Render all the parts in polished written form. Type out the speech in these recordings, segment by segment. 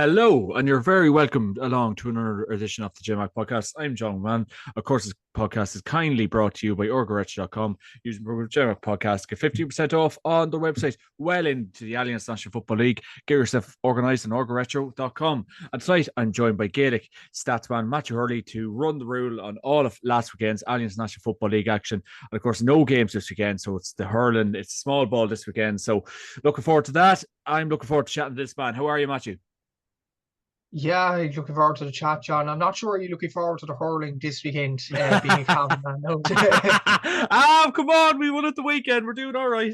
Hello, and you're very welcome along to another edition of the JMac podcast. I'm John Mann. Of course, this podcast is kindly brought to you by orgaretch.com. Using program JMac podcast, get 15% off on the website well into the Allianz National Football League. Get yourself organised on orgaretro.com. And tonight, I'm joined by Gaelic statsman Matthew Hurley to run the rule on all of last weekend's Allianz National Football League action. And of course, no games this weekend, so it's the hurling, it's small ball this weekend. So looking forward to that. I'm looking forward to chatting to this man. How are you, Matthew? Yeah, looking forward to the chat, John. I'm not sure you're looking forward to the hurling this weekend, being a Cavan man. No. Come on, we won at the weekend. We're doing all right.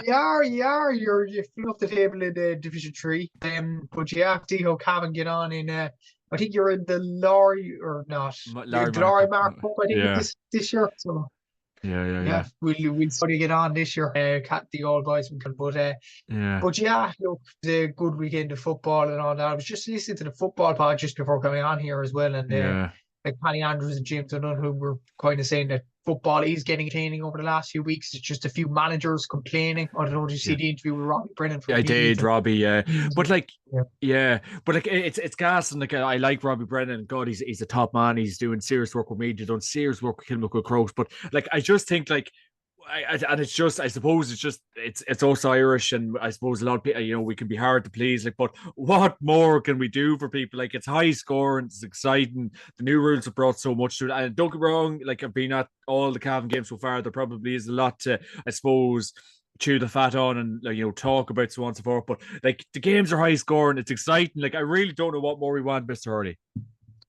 Yeah, you are. You're filling up the table in the Division 3. But yeah, see how Cavan get on in. I think you're in the Laurie or not. You're Larry the Mark. Laurie Mark Cup, I think, Yeah. this year. So Yeah. we'll sort of get on this year. Cat the old boys, Yeah. but yeah, look, the good weekend of football and all that. I was just listening to the football pod just before coming on here as well, and Yeah. like Paddy Andrews and James Dunn, who were kind of saying that football is getting entertaining over the last few weeks. It's just a few managers complaining. I don't know, did you see Yeah. the interview with Robbie Brennan from I did, Leeds? Robbie. Yeah, but like, Yeah. it's gas, and like I like Robbie Brennan. God, he's a top man. He's doing serious work with me. He's done serious work with Kilmacud Crows. But like, I just think like and it's just, I suppose it's us Irish, and I suppose a lot of people, we can be hard to please. Like, but what more can we do for people? Like, it's high score and it's exciting. The new rules have brought so much to it. And don't get me wrong, like I've been at all the Cavan games so far. There probably is a lot to, I suppose, chew the fat on and like, talk about so on and so forth. But like the games are high scoring, it's exciting. Like I really don't know what more we want, Mr. Hurley.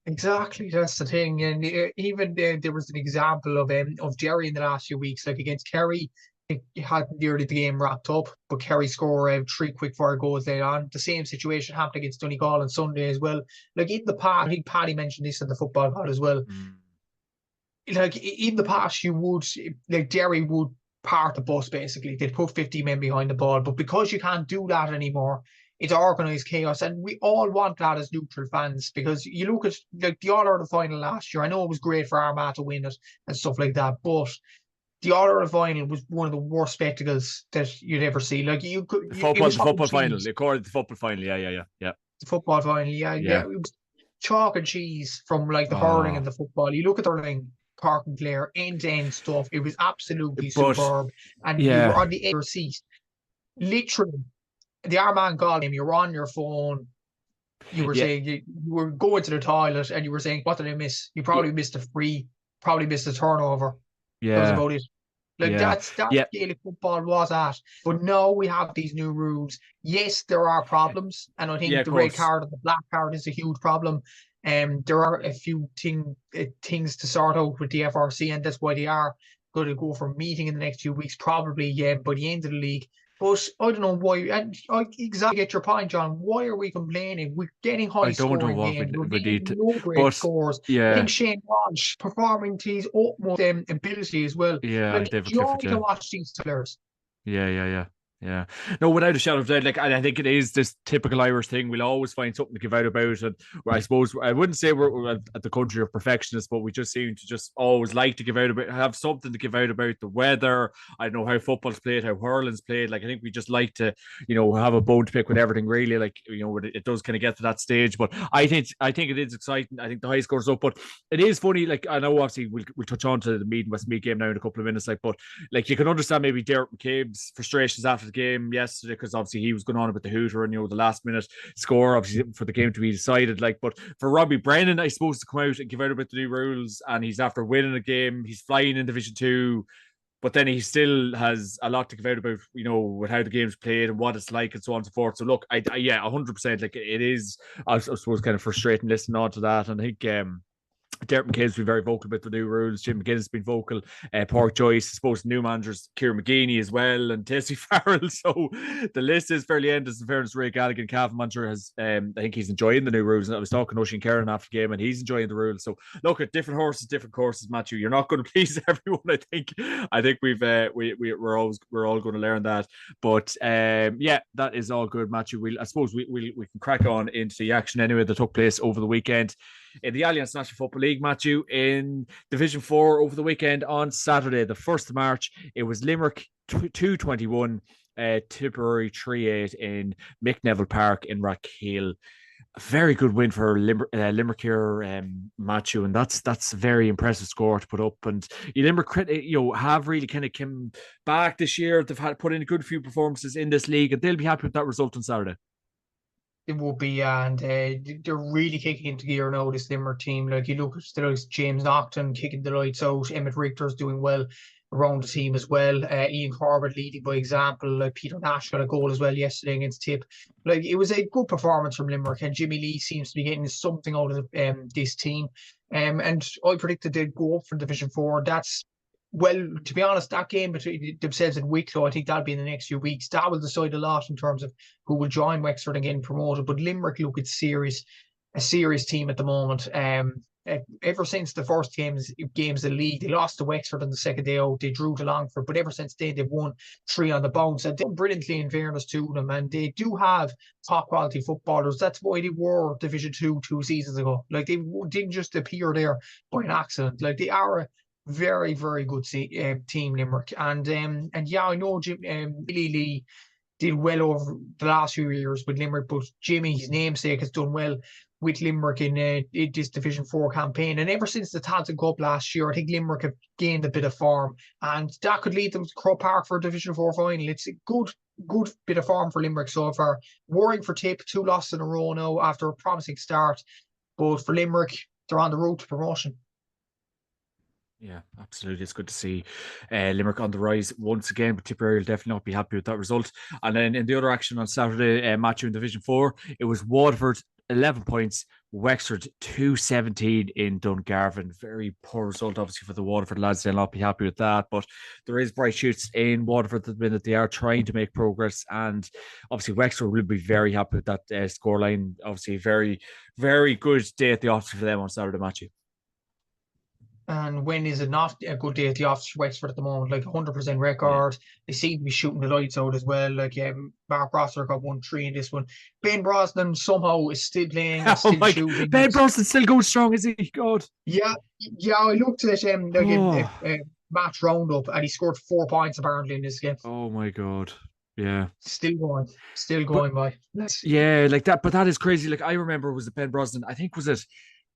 Exactly, that's the thing. And even there was an example of Jerry in the last few weeks, like against Kerry. It had nearly the game wrapped up, but Kerry score three quick fire goals later on. The same situation happened against Donegal on Sunday as well. Like in the past, I think Paddy mentioned this in the football pod as well. Mm. Like in the past, you would like Derry would part the bus basically. They'd put 50 men behind the ball, but because you can't do that anymore, it's organised chaos, and we all want that as neutral fans because you look at like the All Ireland final last year. I know it was great for Armagh to win it and stuff like that, but the All Ireland final was one of the worst spectacles that you'd ever see. Like it was The football chalk and final, cheese. according to the football final. Yeah. The football final, Yeah. it was chalk and cheese from like the hurling and Oh, the football. You look at the hurling, Cork and Clare, end to end stuff. It was absolutely but superb, and you were yeah, on the edge of your seat, literally. The Armagh Goal game, you were on your phone. You were yeah, saying you were going to the toilet, and you were saying, "What did I miss?" You yeah, probably missed a free, probably missed a turnover. That was yeah, about it. Like yeah, that's yeah. Gaelic football was at. But now we have these new rules. Yes, there are problems, and I Yeah, think of the red course. card and the black card is a huge problem. There are a few things to sort out with the FRC, and that's why they are going to go for a meeting in the next few weeks, probably by the end of the league. But I don't know why, and I exactly get your point, John. Why are we complaining? We're getting I high don't know scoring what games. We're we getting need to, low grade but scores. I think yeah, Shane Walsh performing to his utmost ability as well. yeah, Like David joy Clifford, to yeah. watch these players. Yeah. No, without a shadow of doubt, like, and I think it is this typical Irish thing. We'll always find something to give out about, and I suppose I wouldn't say we're at the country of perfectionists, but we just seem to just always like to give out about, have something to give out about the weather. I don't know how football's played, how hurling's played. Like I think we just like to, have a bone to pick with everything. Really, like when it does kind of get to that stage. But I think it is exciting. I think the high scores up, but it is funny. Like I know, obviously, we'll touch on to the Mead and Westmeath game now in a couple of minutes. Like, but like you can understand maybe Derek McCabe's frustrations after the game yesterday because obviously he was going on about the hooter and the last minute score obviously for the game to be decided. Like, but for Robbie Brennan, I suppose to come out and give out about the new rules, and he's after winning a game, he's flying in Division Two, but then he still has a lot to give out about, with how the game's played and what it's like and so on and so forth. So look, yeah, 100%. Like it is, I suppose, kind of frustrating listening on to that, and I think Derek McCabe's been very vocal about the new rules. Jim McGuinness been vocal. Park Joyce, I suppose, new managers, Kieran McGeeney as well, and Tessie Farrell. So the list is fairly endless. In fairness, Ray Gallagher, Cavan manager, has, I think he's enjoying the new rules. And I was talking to Oisin Kerrin after the game, and he's enjoying the rules. So look, at different horses, different courses, Matthew. You're not going to please everyone. I think we're all going to learn that. But yeah, that is all good, Matthew. I suppose we can crack on into the action anyway that took place over the weekend in the Allianz National Football League, Matthew, in Division 4 over the weekend on Saturday, the 1st of March. It was Limerick 221 Tipperary 3-8 in Mick Neville Park in Rathkeale. A very good win for Limerick here, Matthew, and that's a very impressive score to put up. And Limerick, have really kind of come back this year. They've had put in a good few performances in this league, and they'll be happy with that result on Saturday. It would be, and they're really kicking into gear now, this Limerick team. Like, you look at the James Naughton kicking the lights out, Emmett Richter's doing well around the team as well. Ian Corbett leading by example. Like, Peter Nash got a goal as well yesterday against Tip. Like, it was a good performance from Limerick, and Jimmy Lee seems to be getting something out of this team. And I predicted they'd go up from Division 4. That's, well, to be honest, that game between themselves and Wicklow, I think that'll be in the next few weeks. That will decide a lot in terms of who will join Wexford and getting promoted. But Limerick look it's a serious team at the moment. Ever since the first games of the league, they lost to Wexford on the second day out. They drew to Longford, but ever since then they've won 3 on the bounce. And they've done brilliantly in fairness to them, and they do have top quality footballers. That's why they were Division 2 2 seasons ago. Like, they didn't just appear there by an accident. Like, they are a very, very good team, Limerick. And yeah, I know Billy Lee did well over the last few years with Limerick, but Jimmy, his namesake, has done well with Limerick in this Division 4 campaign. And ever since the Tailteann Cup last year, I think Limerick have gained a bit of form, and that could lead them to Croke Park for a Division 4 final. It's a good bit of form for Limerick so far. Worrying for Tip, 2 losses in a row now after a promising start. But for Limerick, they're on the road to promotion. Yeah, absolutely. It's good to see Limerick on the rise once again, but Tipperary will definitely not be happy with that result. And then in the other action on Saturday, Matthew, in Division 4, it was Waterford 11 points, Wexford 217 in Dungarvan. Very poor result, obviously, for the Waterford lads. They'll not be happy with that, but there is bright shoots in Waterford at the minute. They are trying to make progress, and obviously Wexford will be very happy with that scoreline. Obviously, very, very good day at the office for them on Saturday, Matthew. And when is it not a good day at the office for Wexford at the moment? Like, 100% record. Yeah. They seem to be shooting the lights out as well. Like, Mark Rosser got 1-3 in this one. Ben Brosnan somehow is still playing, still shooting. Ben Brosnan's still going strong, is he? God. Yeah. I looked at match roundup, and he scored 4 points apparently in this game. Oh my God. Yeah. Still going by. Yeah, like that. But that is crazy. Like, I remember, was it Ben Brosnan? I think was it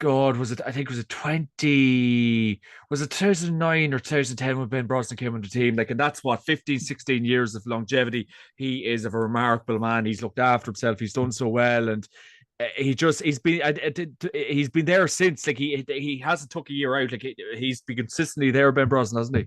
2009 or 2010 when Ben Brosnan came on the team? Like, and that's what, 15, 16 years of longevity. He is a remarkable man. He's looked after himself. He's done so well. And he's been there since. Like, he hasn't took a year out. Like, he's been consistently there, Ben Brosnan, hasn't he?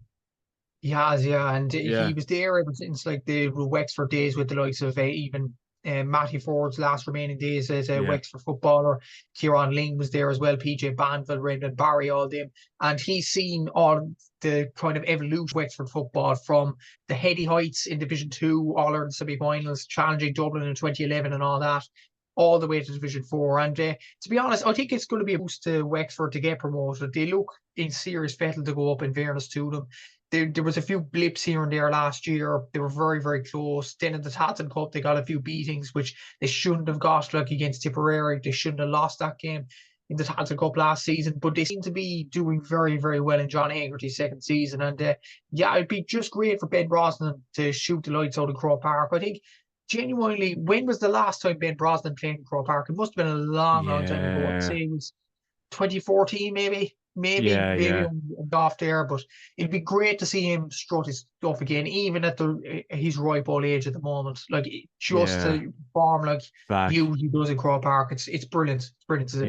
He has, yeah. And he was there ever since, like, the Wexford days with the likes of even Matty Ford's last remaining days as a Wexford footballer. Kieran Ling was there as well, PJ Banville, Raymond Barry, all them. And he's seen all the kind of evolution of Wexford football from the heady heights in Division 2, All-Ireland semi-finals, challenging Dublin in 2011 and all that, all the way to Division 4. And to be honest, I think it's going to be a boost to Wexford to get promoted. They look in serious fettle to go up, in fairness to them. There was a few blips here and there last year. They were very, very close. Then in the Tailteann Cup, they got a few beatings, which they shouldn't have got, like against Tipperary. They shouldn't have lost that game in the Tailteann Cup last season. But they seem to be doing very, very well in John Haggerty's second season. And it'd be just great for Ben Brosnan to shoot the lights out of Croke Park. I think, genuinely, when was the last time Ben Brosnan played in Croke Park? It must have been a long time ago. I'd say it was 2014, maybe off there, but it'd be great to see him strut his stuff again, even at his ripe old age at the moment. Like, just to perform like he usually does in Croke Park. It's brilliant. It's brilliant to see.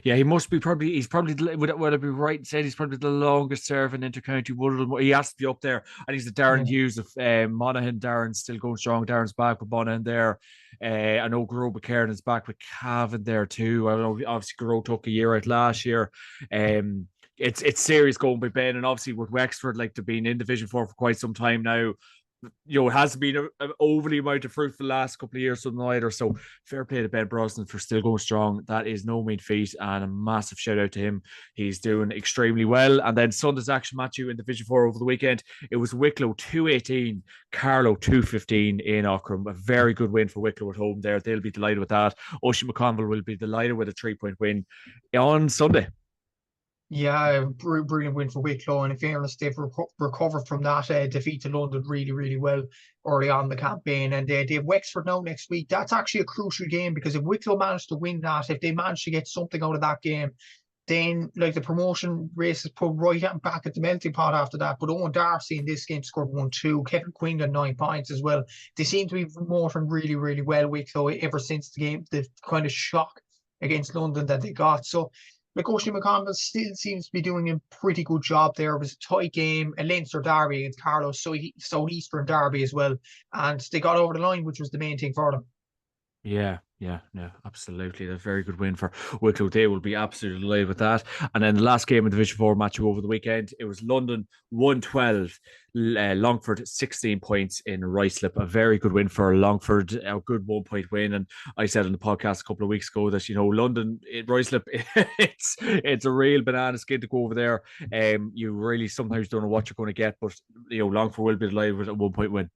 Yeah, he must be he's probably, would I be right in saying he's probably the longest serving intercounty Woodland? He has to be up there. And he's the Darren Hughes of Monaghan. Darren's still going strong. Darren's back with Monaghan there. I know Garo McCarran is back with Cavan there too. I know obviously Garo took a year out last year. It's serious going by Ben, and obviously with Wexford, like, they've been in Division 4 for quite some time now. It hasn't been an overly amount of fruit for the last couple of years, something either. So fair play to Ben Brosnan for still going strong. That is no mean feat, and a massive shout out to him. He's doing extremely well. And then Sunday's action, Matthew, in Division 4 over the weekend, it was Wicklow 218, Carlow 215 in Aughrim. A very good win for Wicklow at home there. They'll be delighted with that. Oisin McConville will be delighted with a 3-point win on Sunday. Yeah, brilliant win for Wicklow. And in fairness, they've recovered from that defeat to London really, really well early on in the campaign. And they have Wexford now next week. That's actually a crucial game, because if Wicklow manage to win that, if they manage to get something out of that game, then like the promotion race is put right back at the melting pot after that. But Owen Darcy in this game scored 1-2. Kevin Quinn got 9 points as well. They seem to be promoting really, really well, Wicklow, ever since the game, the kind of shock against London that they got. So like Oisin McConville still seems to be doing a pretty good job there. It was a tight game, a Leinster derby against Carlos, so Southeastern derby as well. And they got over the line, which was the main thing for them. Yeah, absolutely. A very good win for Wicklow. They will be absolutely delighted with that. And then the last game of the Division 4 match over the weekend, it was London 112, Longford 16 points in Ruislip. A very good win for Longford, a good 1 point win. And I said on the podcast a couple of weeks ago that, London, Ruislip, it's a real banana skin to go over there. You really sometimes don't know what you're going to get, but, Longford will be delighted with a 1 point win.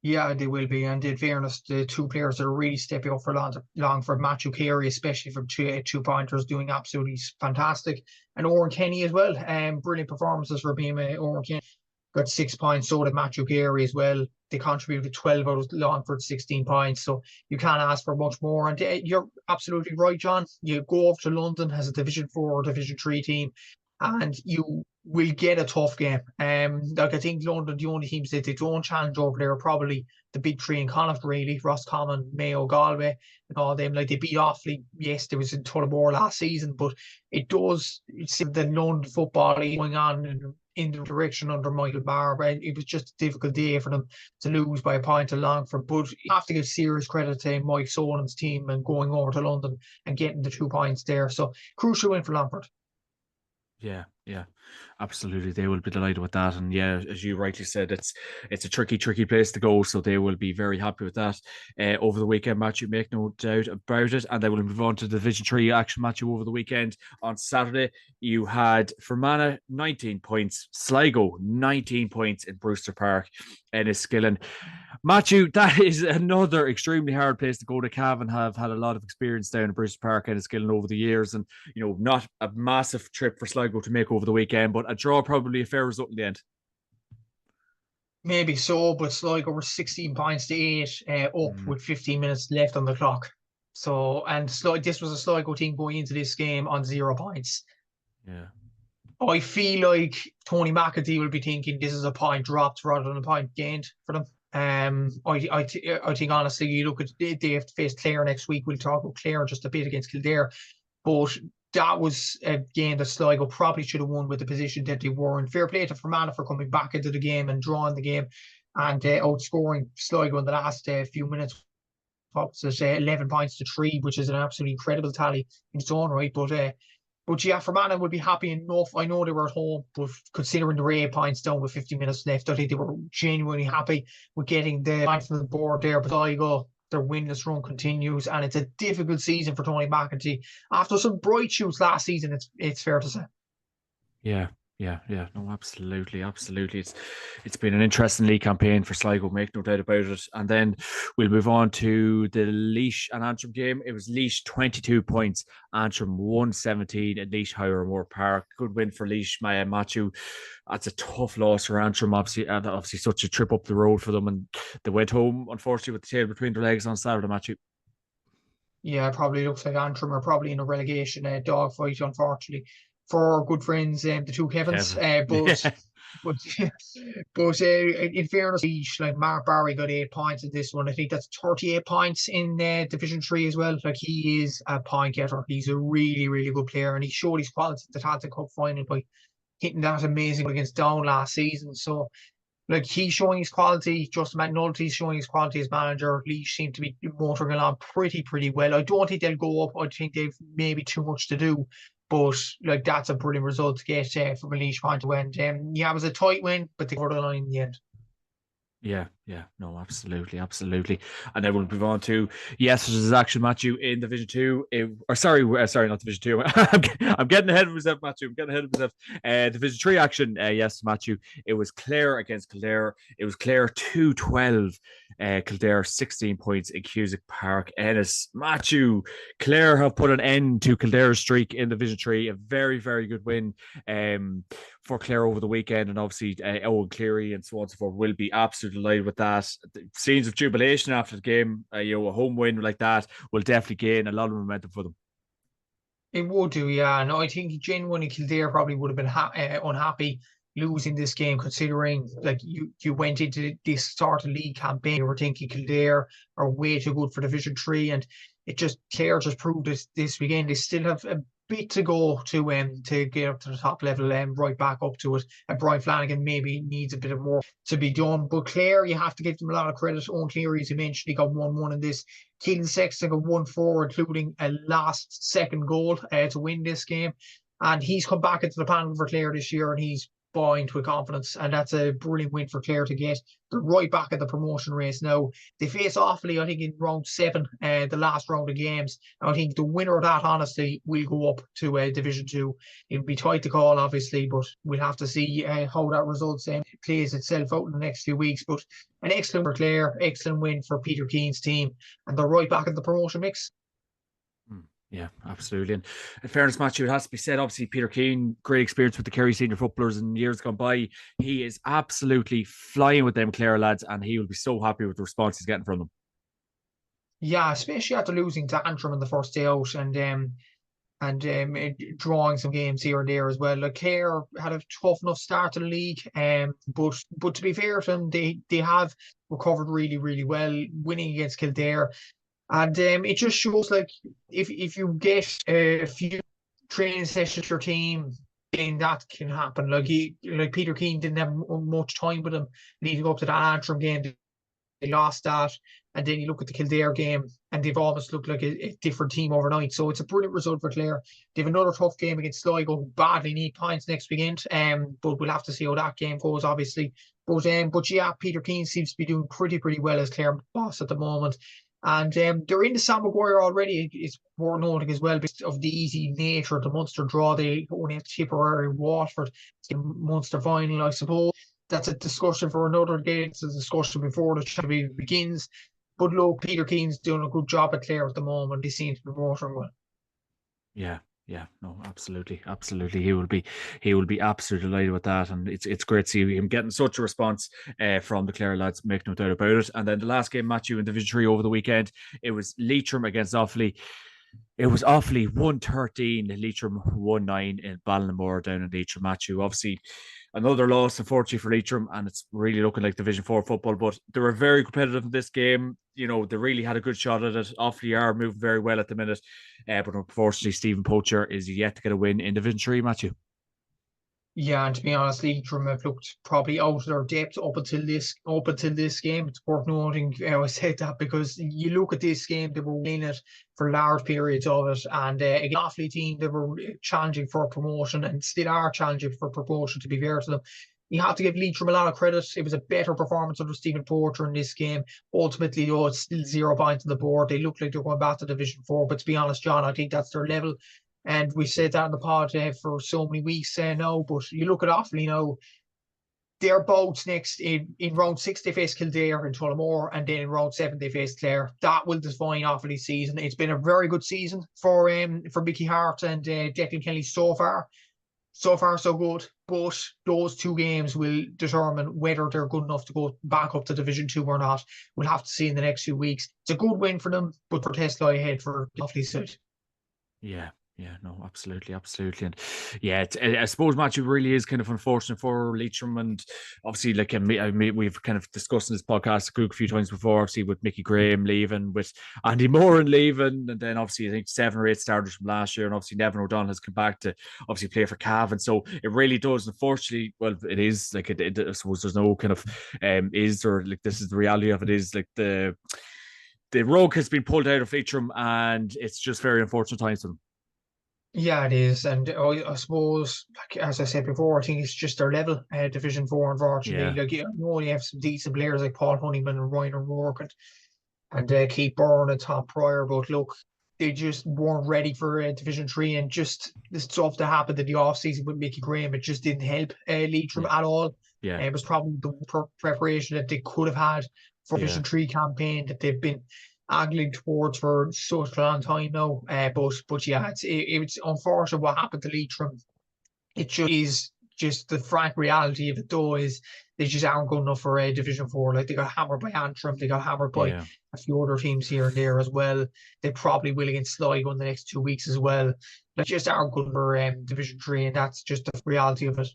Yeah, they will be. And in fairness, the two players that are really stepping up for Longford, Matthew Carey, especially from two pointers, doing absolutely fantastic. And Oren Kenny as well. Brilliant performances for being Oren Kenny. Got 6 points, so did Matthew Carey as well. They contributed 12 out of Longford's 16 points, so you can't ask for much more. And you're absolutely right, John. You go over to London as a Division 4 or Division 3 team, and you will get a tough game. Like I think London, the only teams that they don't challenge over there are probably the big three in Connacht, really. Roscommon, Mayo, Galway, and all them. Like they beat Offaly. Yes, there was in Tullamore last season, but it does seem the London football going on in the direction under Michael Barber. It was just a difficult day for them to lose by a point to Longford. But you have to give serious credit to Mike Solan's team and going over to London and getting the 2 points there. So crucial win for Longford. Yeah, absolutely. They will be delighted with that. And yeah, as you rightly said, it's a tricky place to go. So they will be very happy with that. Over the weekend match, you make no doubt about it. And they will move on to the Division 3 action match over the weekend. On Saturday, you had Fermanagh 19 points, Sligo 19 points in Brewster Park, Enniskillen. Matthew, that is another extremely hard place to go to. Cavan have had a lot of experience down in Brewster Park, Enniskillen over the years. And not a massive trip for Sligo to make over the weekend, but a draw, probably a fair result in the end. Maybe so, but Sligo were 16 points to 8 up with 15 minutes left on the clock. So, and this was a Sligo team going into this game on 0 points. Yeah. I feel like Tony McAtee will be thinking this is a point dropped rather than a point gained for them. I think honestly, you look at they have to face Clare next week. We'll talk about Clare just a bit against Kildare, but that was a game that Sligo probably should have won with the position that they were in. Fair play to Fermanagh for coming back into the game and drawing the game and outscoring Sligo in the last few minutes. Opposite 11 points to 3, which is an absolutely incredible tally in its own right. But yeah, Fermanagh would be happy enough. I know they were at home, but considering they were 8 points down with 50 minutes left, I think they were genuinely happy with getting the line from the board there. But Sligo, their winless run continues, and it's a difficult season for Tony McAtee. After some bright shoots last season, it's fair to say. Yeah. No, absolutely. It's been an interesting league campaign for Sligo, make no doubt about it. And then we'll move on to the Laois and Antrim game. It was Laois 22 points, Antrim 117 at Laois Moore Park. Good win for Laois, Matthew. That's a tough loss for Antrim, obviously such a trip up the road for them, and they went home unfortunately with the tail between their legs on Saturday, Matthew. Yeah, it probably looks like Antrim are probably in a relegation dogfight, unfortunately, for our good friends, the two Kevins. But in fairness, like Mark Barry got 8 points in this one. I think that's 38 points in Division 3 as well. Like he is a point getter. He's a really, really good player, and he showed his quality at the Tata Cup final by hitting that amazing against Down last season. So like he's showing his quality. Justin McNulty's showing his quality as manager. Laois seem to be motoring along pretty well. I don't think they'll go up. I think they've maybe too much to do. But like that's a brilliant result to get from a Laois point to win. Yeah, it was a tight win, but they got the line in the end. Yeah, no, absolutely, absolutely. And then we'll move on to yesterday's action, Matthew, in Division Two. Sorry, not Division Two. I'm getting ahead of myself, Matthew. I'm getting ahead of myself. Division Three action, yes, Matthew. It was Clare against Kildare. It was Clare 2-12. Kildare 16 points in Cusack Park. Ennis, Matthew, Clare have put an end to Kildare's streak in Division Three. A very, very good win. For Clare over the weekend, and obviously Owen Cleary and so on and so forth will be absolutely delighted with that. The scenes of jubilation after the game, a home win like that will definitely gain a lot of momentum for them. It would do, yeah. No, I think genuinely Kildare probably would have been unhappy losing this game, considering like you went into this sort of league campaign, you were thinking Kildare are way too good for Division Three, and it just Clare just proved this weekend. They still have a bit to go to get up to the top level and right back up to it. And Brian Flanagan maybe needs a bit of more to be done. But Clare, you have to give them a lot of credit. Owen Cleary, as you mentioned, he got 1-1 in this. Keelan Sexton got 1-4, including a last second goal to win this game. And he's come back into the panel for Clare this year, and he's buoyant with confidence. And that's a brilliant win for Clare to get. They're right back at the promotion race now. They face Offaly, I think, in round 7, the last round of games. And I think the winner of that, honestly, will go up to Division 2. It'll be tight to call, obviously, but we'll have to see how that result plays itself out in the next few weeks. But an excellent for Clare, excellent win for Peter Keane's team, and they're right back in the promotion mix. Yeah, absolutely. And in fairness, Matthew, it has to be said, obviously, Peter Keane, great experience with the Kerry senior footballers in years gone by. He is absolutely flying with them Clare lads, and he will be so happy with the response he's getting from them. Yeah, especially after losing to Antrim in the first day out, and drawing some games here and there as well. Like Clare had a tough enough start to the league, but to be fair to them, they have recovered really, really well, winning against Kildare. And it just shows like if you get a few training sessions with your team, then that can happen. Like Peter Keane didn't have much time with him leading up to that Antrim game. They lost that, and then you look at the Kildare game, and they've almost looked like a different team overnight. So it's a brilliant result for Clare. They have another tough game against Sligo, who badly need points next weekend. But we'll have to see how that game goes, obviously. But yeah, Peter Keane seems to be doing pretty well as Clare boss at the moment. And they're in the Sam Maguire already. It's worth noting as well because of the easy nature of the Munster draw. They only have Tipperary and Waterford. It's the Munster final, I suppose. That's a discussion for another day. It's a discussion before the championship begins. But look, Peter Keane's doing a good job at Clare at the moment. He seems to be motoring well. Yeah, no, absolutely, absolutely. He will be absolutely delighted with that, and it's great to see him getting such a response from the Clare lads. Make no doubt about it. And then the last game, Matthew, in Division 3 over the weekend, it was Leitrim against Offaly. It was Offaly 1-13, Leitrim 1-9 in Ballinamore down in Leitrim, Matthew. Obviously, another loss, unfortunately, for Leitrim, and it's really looking like Division 4 football, but they were very competitive in this game. They really had a good shot at it. Offaly are moving very well at the minute, but unfortunately, Stephen Poacher is yet to get a win in Division 3, Matthew. Yeah, and to be honest, Leitrim have looked probably out of their depth up until this game. It's worth noting. I said that because you look at this game, they were winning it for large periods of it, and again, Offaly team they were challenging for promotion and still are challenging for promotion. To be fair to them, you have to give Leitrim a lot of credit. It was a better performance under Stephen Porter in this game. Ultimately, though, it's still 0 points on the board. They look like they're going back to Division 4, but to be honest, John, I think that's their level. And we said that in the pod for so many weeks now. But you look at Offaly now, they're both next in round 6, they face Kildare in Tullamore, and then in round 7, they face Clare. That will define Offaly's season. It's been a very good season for Mickey Hart and Declan Kelly so far. So far, so good. But those two games will determine whether they're good enough to go back up to Division 2 or not. We'll have to see in the next few weeks. It's a good win for them, but protests lie ahead for Offaly's side. Yeah, no, absolutely, absolutely, and yeah, I suppose Matthew really is kind of unfortunate for Leitrim, and obviously, like we've kind of discussed in this podcast a few times before, obviously with Mickey Graham leaving, with Andy Moran leaving, and then obviously I think 7 or 8 starters from last year, and obviously Nevin O'Donnell has come back to obviously play for Cav, and so it really does. Unfortunately, well, it is like I suppose there's no kind of is or like this is the reality of it is like the rug has been pulled out of Leitrim, and it's just very unfortunate times for them. Yeah, it is, and I suppose, like as I said before, I think it's just their level, Division Four. Unfortunately, Yeah, like you know, you have some decent players like Paul Honeyman and Ryan O'Rourke and Keith Byrne and Tom Pryor, but look, they just weren't ready for Division Three, and just the stuff that happened in the off season with Mickey Graham, it just didn't help Leitrim yeah, at all. yeah, It was probably the preparation that they could have had for yeah, Division Three campaign that they've been angling towards for such a long time now. But yeah, it's unfortunate what happened to Leitrim. It just is just the frank reality of it, though, is they just aren't good enough for a Division Four. Like they got hammered by Antrim, they got hammered by yeah. a few other teams here and there as well. They probably will against Sligo in the next 2 weeks as well. They just aren't good for Division Three, and that's just the reality of it.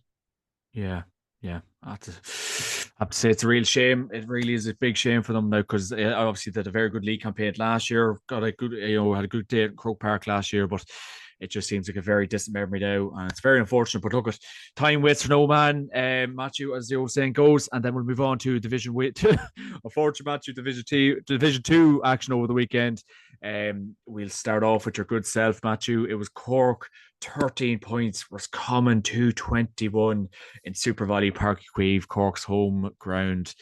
Yeah, yeah. I have to say it's a real shame. It really is a big shame for them now because obviously they had a very good league campaign last year. Got a good, had a good day at Croke Park last year, but it just seems like a very distant memory now, and it's very unfortunate. But look, time waits for no man, Matthew, as the old saying goes, and then we'll move on to Division Weight. Unfortunate Matthew, Division Two action over the weekend. We'll start off with your good self, Matthew. It was Cork 13 points, Roscommon 221 in Super Valley Park Queeve, Cork's home ground.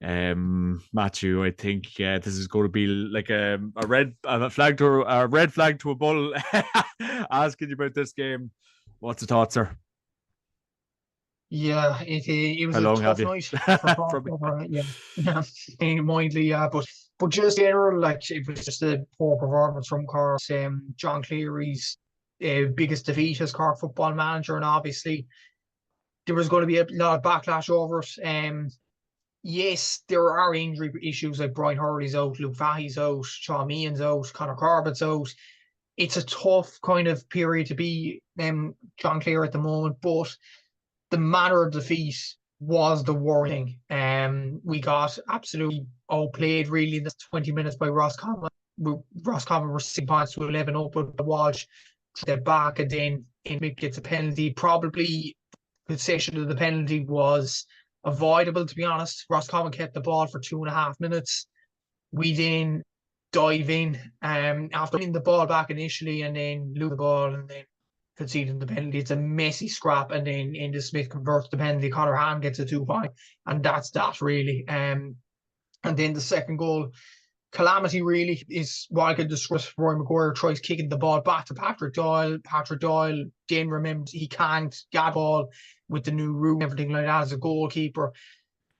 Matthew, I think this is going to be like a red flag to a bull. Asking you about this game. What's the thoughts, sir? Yeah, it was How a long have tough you? night for Cork. Probably. Yeah, yeah, mindly, yeah, but just general, like it was just a poor performance from Cork. John Cleary's biggest defeat as Cork football manager, and obviously there was going to be a lot of backlash over it. Yes, there are injury issues like Brian Hurley's out, Luke Fahey's out, Sean Meehan's out, Conor Corbett's out. It's a tough kind of period to be John Clear at the moment, but the manner of defeat was the worrying. We got absolutely outplayed really in the 20 minutes by Roscommon. Roscommon were 6 points to 11 up with the Walsh. They're back, and then Mick gets a penalty. Probably possession of the penalty was avoidable, to be honest. Roscommon kept the ball for 2.5 minutes. We then dive in after winning the ball back initially and then lose the ball and then conceding the penalty. It's a messy scrap, and then Inda Smith converts the penalty. Conor Ham gets a 2 point, and that's that really. And then the second goal, calamity really is what I could describe. Roy Maguire tries kicking the ball back to Patrick Doyle. Patrick Doyle then remembers he can't get ball with the new rule and everything like that as a goalkeeper.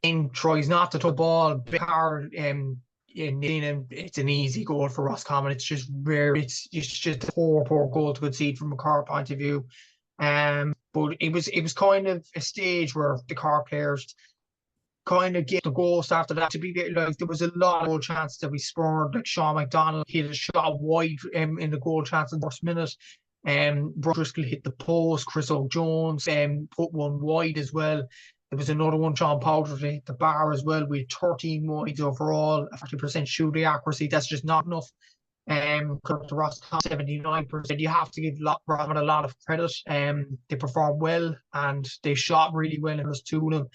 And tries not to touch the ball. Big hard, and it's an easy goal for Roscommon. It's just rare. It's just a poor goal to concede from a Cork point of view. But it was kind of a stage where the Cork players kind of get the ghost after that. To be like, there was a lot of goal chances that we scored. Like Sean McDonald hit a shot wide in the goal chance in the first minute. Brian Driscoll hit the post. Chris O'Jones put one wide as well. There was another one, John Powder, that hit the bar as well. We had 13 wides overall, a 40% shooting accuracy. That's just not enough. Compared to Roscommon, 79%. You have to give Robin a lot of credit. They performed well and they shot really well in those two of them.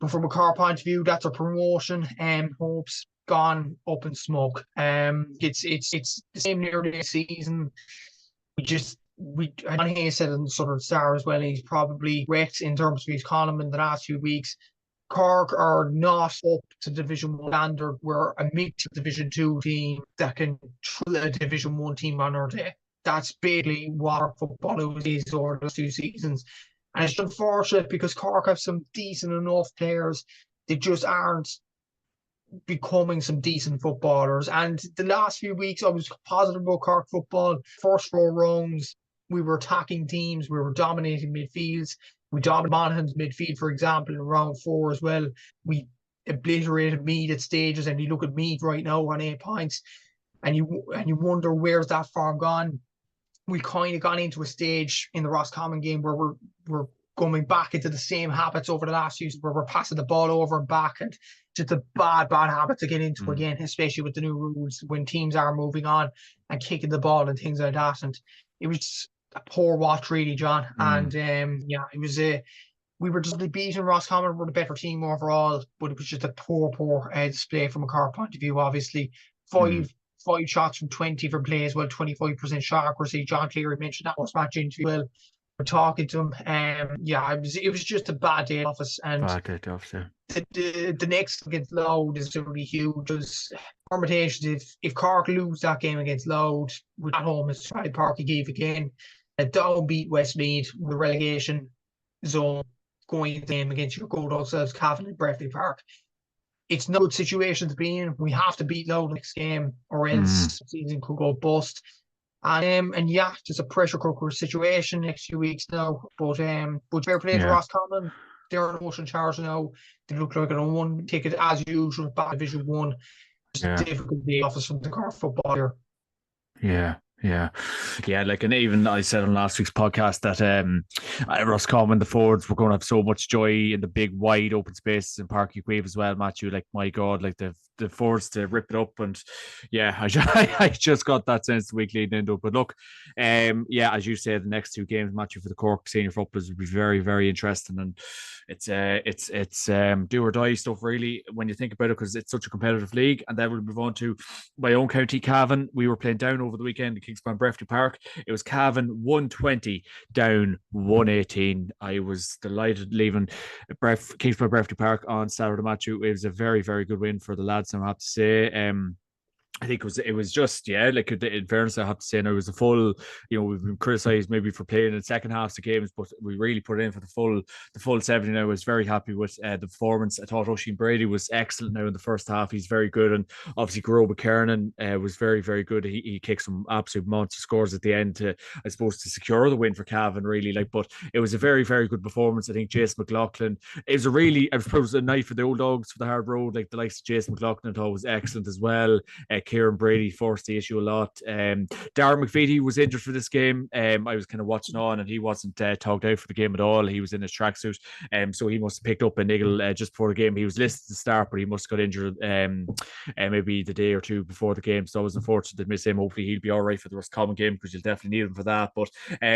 But from a car point of view, that's a promotion. Hopes gone up in smoke. It's the same near the season. John Hayes said in Southern Star as well. He's probably wrecked in terms of his column in the last few weeks. Cork are not up to Division 1 standard. We're a mixed Division 2 team that can trill a Division 1 team on our day. That's basically what our football is over the 2 seasons. And it's unfortunate because Cork have some decent enough players. They just aren't becoming some decent footballers. And the last few weeks, I was positive about Cork football. First 4 rounds, we were attacking teams. We were dominating midfields. We dominated Monaghan's midfield, for example, in round 4 as well. We obliterated Meath at stages, and you look at Meath right now on 8 points, and you wonder where's that form gone. We kind of got into a stage in the Roscommon game where we're going back into the same habits over the last few years, where we're passing the ball over and back, and just a bad habit to get into again, especially with the new rules when teams are moving on and kicking the ball and things like that. And it was a poor watch, really, John. And yeah, it was we were just beating Roscommon. We're the better team overall, but it was just a poor display from a Cork point of view. Obviously, five 5 shots from 20 from play as well, 25% shot accuracy. John Cleary mentioned that was match interview. Well, we're talking to him. Yeah, it was just a bad day in office, and Officer. the next against Loud is going to be huge. There's permutations. If Cork lose that game against Loud, at home as Pride Park gave again, a downbeat Westmeath with the relegation zone going into the game against your good old selves, Cavan and Breffley Park. It's not a good situation to be in. We have to beat Loud next game, or else the season could go bust. And yeah, just a pressure cooker situation next few weeks now. But fair play to Roscommon. They're in motion charge now. They look like an one ticket as usual back Division 1. It's a difficult day office from the Cork football here. Yeah, like, and even I said on last week's podcast that Roscommon, the forwards, were going to have so much joy in the big wide open spaces in Páirc Uí Chaoimh as well, Matthew. Like, my God, like the forwards to rip it up, and yeah, I just got that sense the week leading into it. But look, yeah, as you said, the next 2 games, Matthew, for the Cork senior footballers will be very, very interesting, and it's do or die stuff really when you think about it, because it's such a competitive league. And then we'll move on to my own county, Cavan. We were playing down over the weekend at Kingspan Breffley Park. It was Cavan 120 down 118. I was delighted leaving Kingspan Breffley Park on Saturday, Matthew. It was a very, very good win for the lads, I have to say. I think it was just, yeah, like, in fairness, I have to say, now it was a full, we've been criticised maybe for playing in second halves of games, but we really put it in for the full 70. Now I was very happy with the performance. I thought Oisin Brady was excellent now in the first half. He's very good. And obviously Grobe Kernan was very, very good. He kicked some absolute monster scores at the end to, I suppose, to secure the win for Cavan, really. But it was a very, very good performance. I think Jason McLaughlin, it was I suppose, a night for the old dogs for the hard road. Like, the likes of Jason McLaughlin, I thought was excellent as well. Kieran Brady forced the issue a lot. Darren McVitie was injured for this game. I was kind of watching on, and he wasn't togged out for the game at all. He was in his tracksuit, so he must have picked up a niggle just before the game. He was listed to start, but he must have got injured maybe the day or 2 before the game. So I was unfortunate to miss him. Hopefully he'll be all right for the Roscommon game, because you'll definitely need him for that. But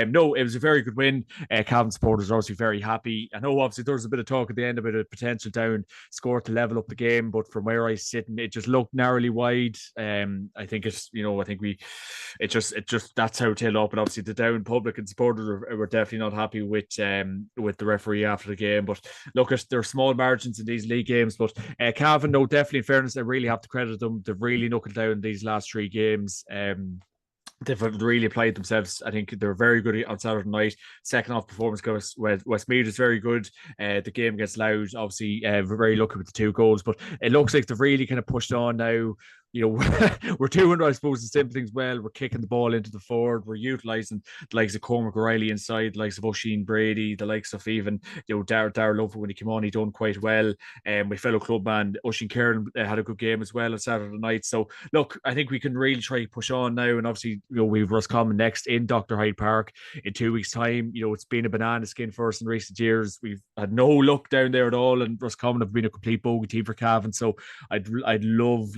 no, it was a very good win. Cavan supporters are obviously very happy. I know obviously there was a bit of talk at the end about a potential down score to level up the game, but from where I sit, it just looked narrowly wide. I think it's, it just that's how it tailed up. And obviously the down public and supporters were definitely not happy with the referee after the game. But look, there are small margins in these league games. But Cavan, no, definitely, in fairness, I really have to credit them. They've really knuckled down these last 3 games. They've really applied themselves. I think they're very good on Saturday night. Second half performance goes Westmeath is very good. The game gets Loud. Obviously, we're very lucky with the 2 goals, but it looks like they've really kind of pushed on now. We're doing, I suppose, the simple things well. We're kicking the ball into the forward. We're utilising the likes of Cormac O'Reilly inside, the likes of Oisin Brady, the likes of even Darrell Lover when he came on, he done quite well. My fellow clubman Oisin Kernan had a good game as well on Saturday night. So look, I think we can really try to push on now. And obviously, we've Roscommon next in Dr. Hyde Park in 2 weeks' time. It's been a banana skin for us in recent years. We've had no luck down there at all, and Roscommon have been a complete bogey team for Cavan. So I'd love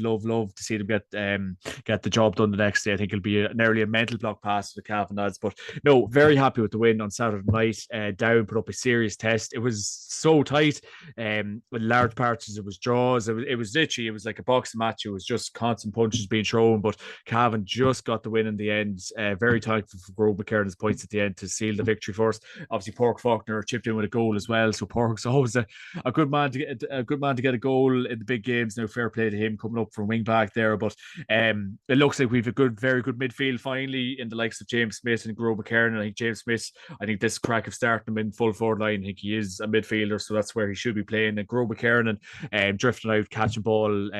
to see them get the job done the next day. I think it'll be nearly a mental block pass for the Cavan lads. But no, very happy with the win on Saturday night. Down put up a serious test. It was so tight. With large parts, it was draws. It was literally, it was like a boxing match. It was just constant punches being thrown. But Cavan just got the win in the end. Very thankful for Grobe McKernan's points at the end to seal the victory for us. Obviously, Pork Faulkner chipped in with a goal as well. So Pork's always a good man to get a goal in the big games. Now, fair play to him coming up from wing back there. But it looks like we've a very good midfield finally in the likes of James Smith and Grobe McKernan. I think James Smith, this crack of starting him in full forward line, I think he is a midfielder, so that's where he should be playing. And Grobe McKernan drifting out, catching ball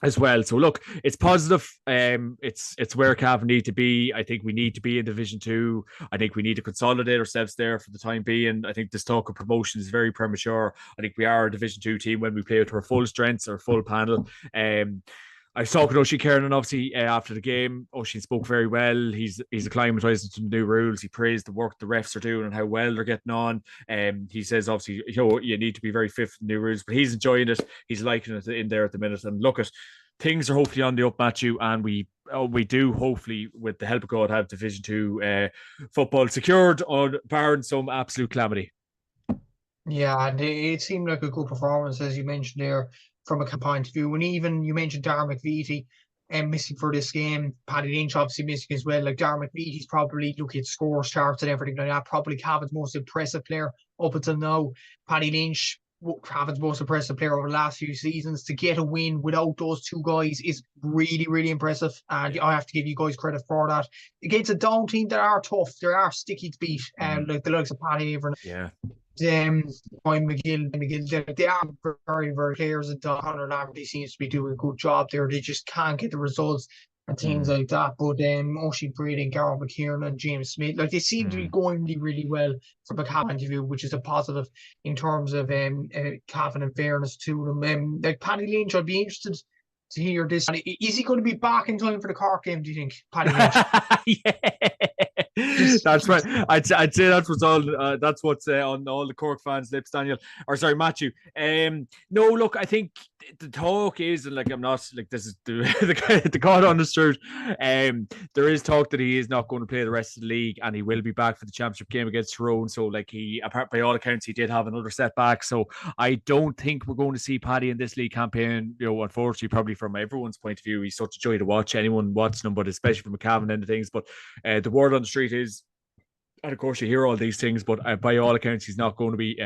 as well. So look, it's positive. It's where Cavan need to be. I think we need to be in Division 2. I think we need to consolidate ourselves there for the time being. I think this talk of promotion is very premature. I think we are a Division 2 team when we play with our full strengths, our full panel. I was talking to Oisin Kernan, obviously, after the game. Oisin spoke very well. He's acclimatising to the new rules. He praised the work the refs are doing and how well they're getting on. He says, obviously, you need to be very fit for the new rules, but he's enjoying it. He's liking it in there at the minute. And look, things are hopefully on the up, Matthew, and we do hopefully, with the help of God, have Division 2 football secured, barring some absolute calamity. Yeah, and it seemed like a good performance, as you mentioned there, from a point of view. And even you mentioned Darren McVitie, missing for this game. Paddy Lynch obviously missing as well. Like Darren McBeat, he's probably looking at scores charts and everything like that. Probably Cavan's most impressive player up until now. Paddy Lynch, Cavan's most impressive player over the last few seasons. To get a win without those two guys is really, really impressive. And I have to give you guys credit for that. Against a down team that are tough, they are sticky to beat, like the likes of Paddy Avon. Yeah. McGill, they are very, very players, and Conor Laverty seems to be doing a good job there. They just can't get the results and things like that. But Oshie Brady and Gareth McKiernan and James Smith, like they seem to be going really, really well from a Cavan point of view, which is a positive in terms of Cavan and fairness to them. Like Paddy Lynch, I'd be interested to hear this. Is he going to be back in time for the Cork game, do you think, Paddy Lynch? Yeah. That's right. I'd say that's what's all. That's what's on all the Cork fans' lips, Daniel. Or sorry, Matthew. No, look, I think the talk is, and like I'm not like this is the God on the street. There is talk that he is not going to play the rest of the league, and he will be back for the championship game against Tyrone. So, like apart by all accounts, he did have another setback. So, I don't think we're going to see Paddy in this league campaign. You know, unfortunately, probably from everyone's point of view, he's such a joy to watch. Anyone watching him, but especially from a Cavan end of things. But the word on the street is, and of course you hear all these things, but by all accounts, he's not going to be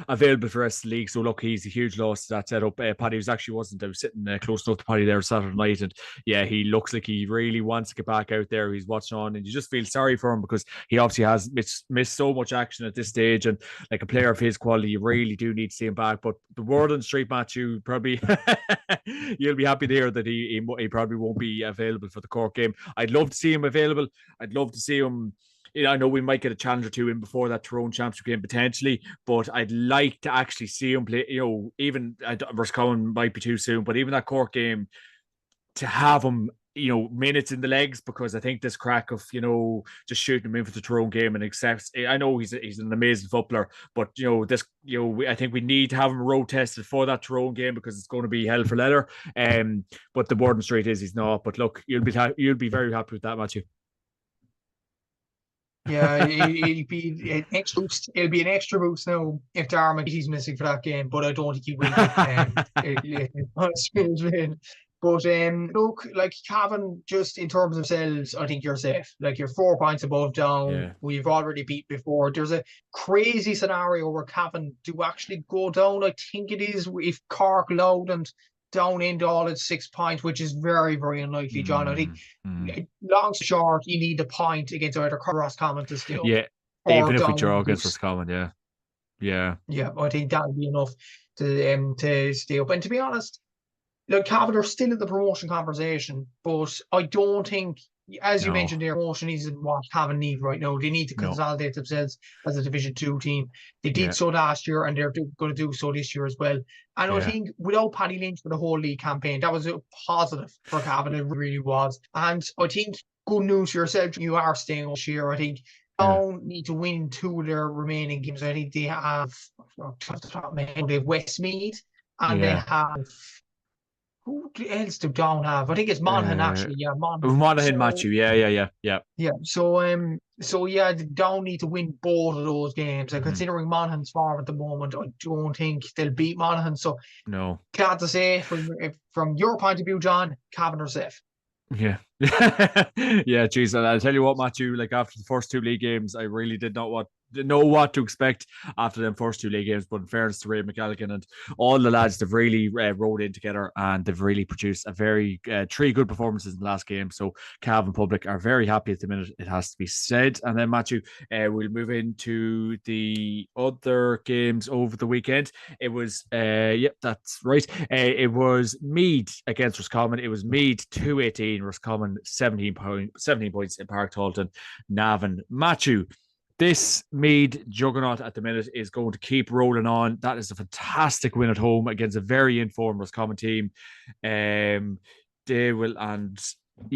available for the rest of the league. So look, he's a huge loss to that setup. Paddy wasn't. I was sitting close enough to Paddy there Saturday night, and yeah, he looks like he really wants to get back out there. He's watching on, and you just feel sorry for him because he obviously has missed so much action at this stage, and like a player of his quality, you really do need to see him back. But the word on the street, Matthew, probably you'll be happy to hear that he probably won't be available for the Cork game. I'd love to see him available. I'd love to see him. I know we might get a challenge or two in before that Tyrone championship game potentially, but I'd like to actually see him play. Even Roscommon might be too soon, but even that Cork game, to have him, minutes in the legs, because I think this crack of just shooting him in for the Tyrone game and accepts. I know he's an amazing footballer, but I think we need to have him road tested for that Tyrone game because it's going to be hell for leather. But the Warden Street is he's not. But look, you'll be very happy with that, Matthew. Yeah, it'll be an extra boost. It'll be an extra boost now if Darren he's missing for that game, but I don't think he will. But look, like Cavan, just in terms of themselves, I think you're safe. Like you're 4 points above down. Yeah. We've already beat before. There's a crazy scenario where Cavan do actually go down. I think it is if Cork Loud and down into all its 6 points, which is very, very unlikely, John. I think long short, you need a point against either Roscommon to still. Yeah, even if we draw against Roscommon, yeah. I think that would be enough to stay up. And to be honest, like Cavan are still in the promotion conversation, but I don't think, as you mentioned, their promotion isn't what Cavan need right now. They need to consolidate themselves as a Division 2 team. They did so last year, and they're going to do so this year as well. And I think without Paddy Lynch for the whole league campaign, that was a positive for Cavan. It really was. And I think good news for yourself, you are staying this year. I think Down need to win 2 of their remaining games. I think they have Westmeath, and they have. Who else do Down have? I think it's Monaghan actually. Yeah, Monaghan, Matthew. Yeah. Yeah. So Down need to win both of those games. And considering Monaghan's form at the moment, I don't think they'll beat Monaghan. So no. Glad to say, from your point of view, John, Cavan are safe. Yeah. Yeah, geez. And I'll tell you what, Matthew, like after the first 2 league games, I really did not know what to expect after them first 2 league games. But in fairness to Ray McGalligan and all the lads, they've really rode in together, and they've really produced a very 3 good performances in the last game. So Cavan public are very happy at the minute, it has to be said. And then Matthew, we'll move into the other games over the weekend. It was that's right. It was Meath against Roscommon. It was Meath 2-18, Roscommon 17 points in Park Talton, Navan. Matthew, this Meath juggernaut at the minute is going to keep rolling on. That is a fantastic win at home against a very informed Roscommon team. They will, and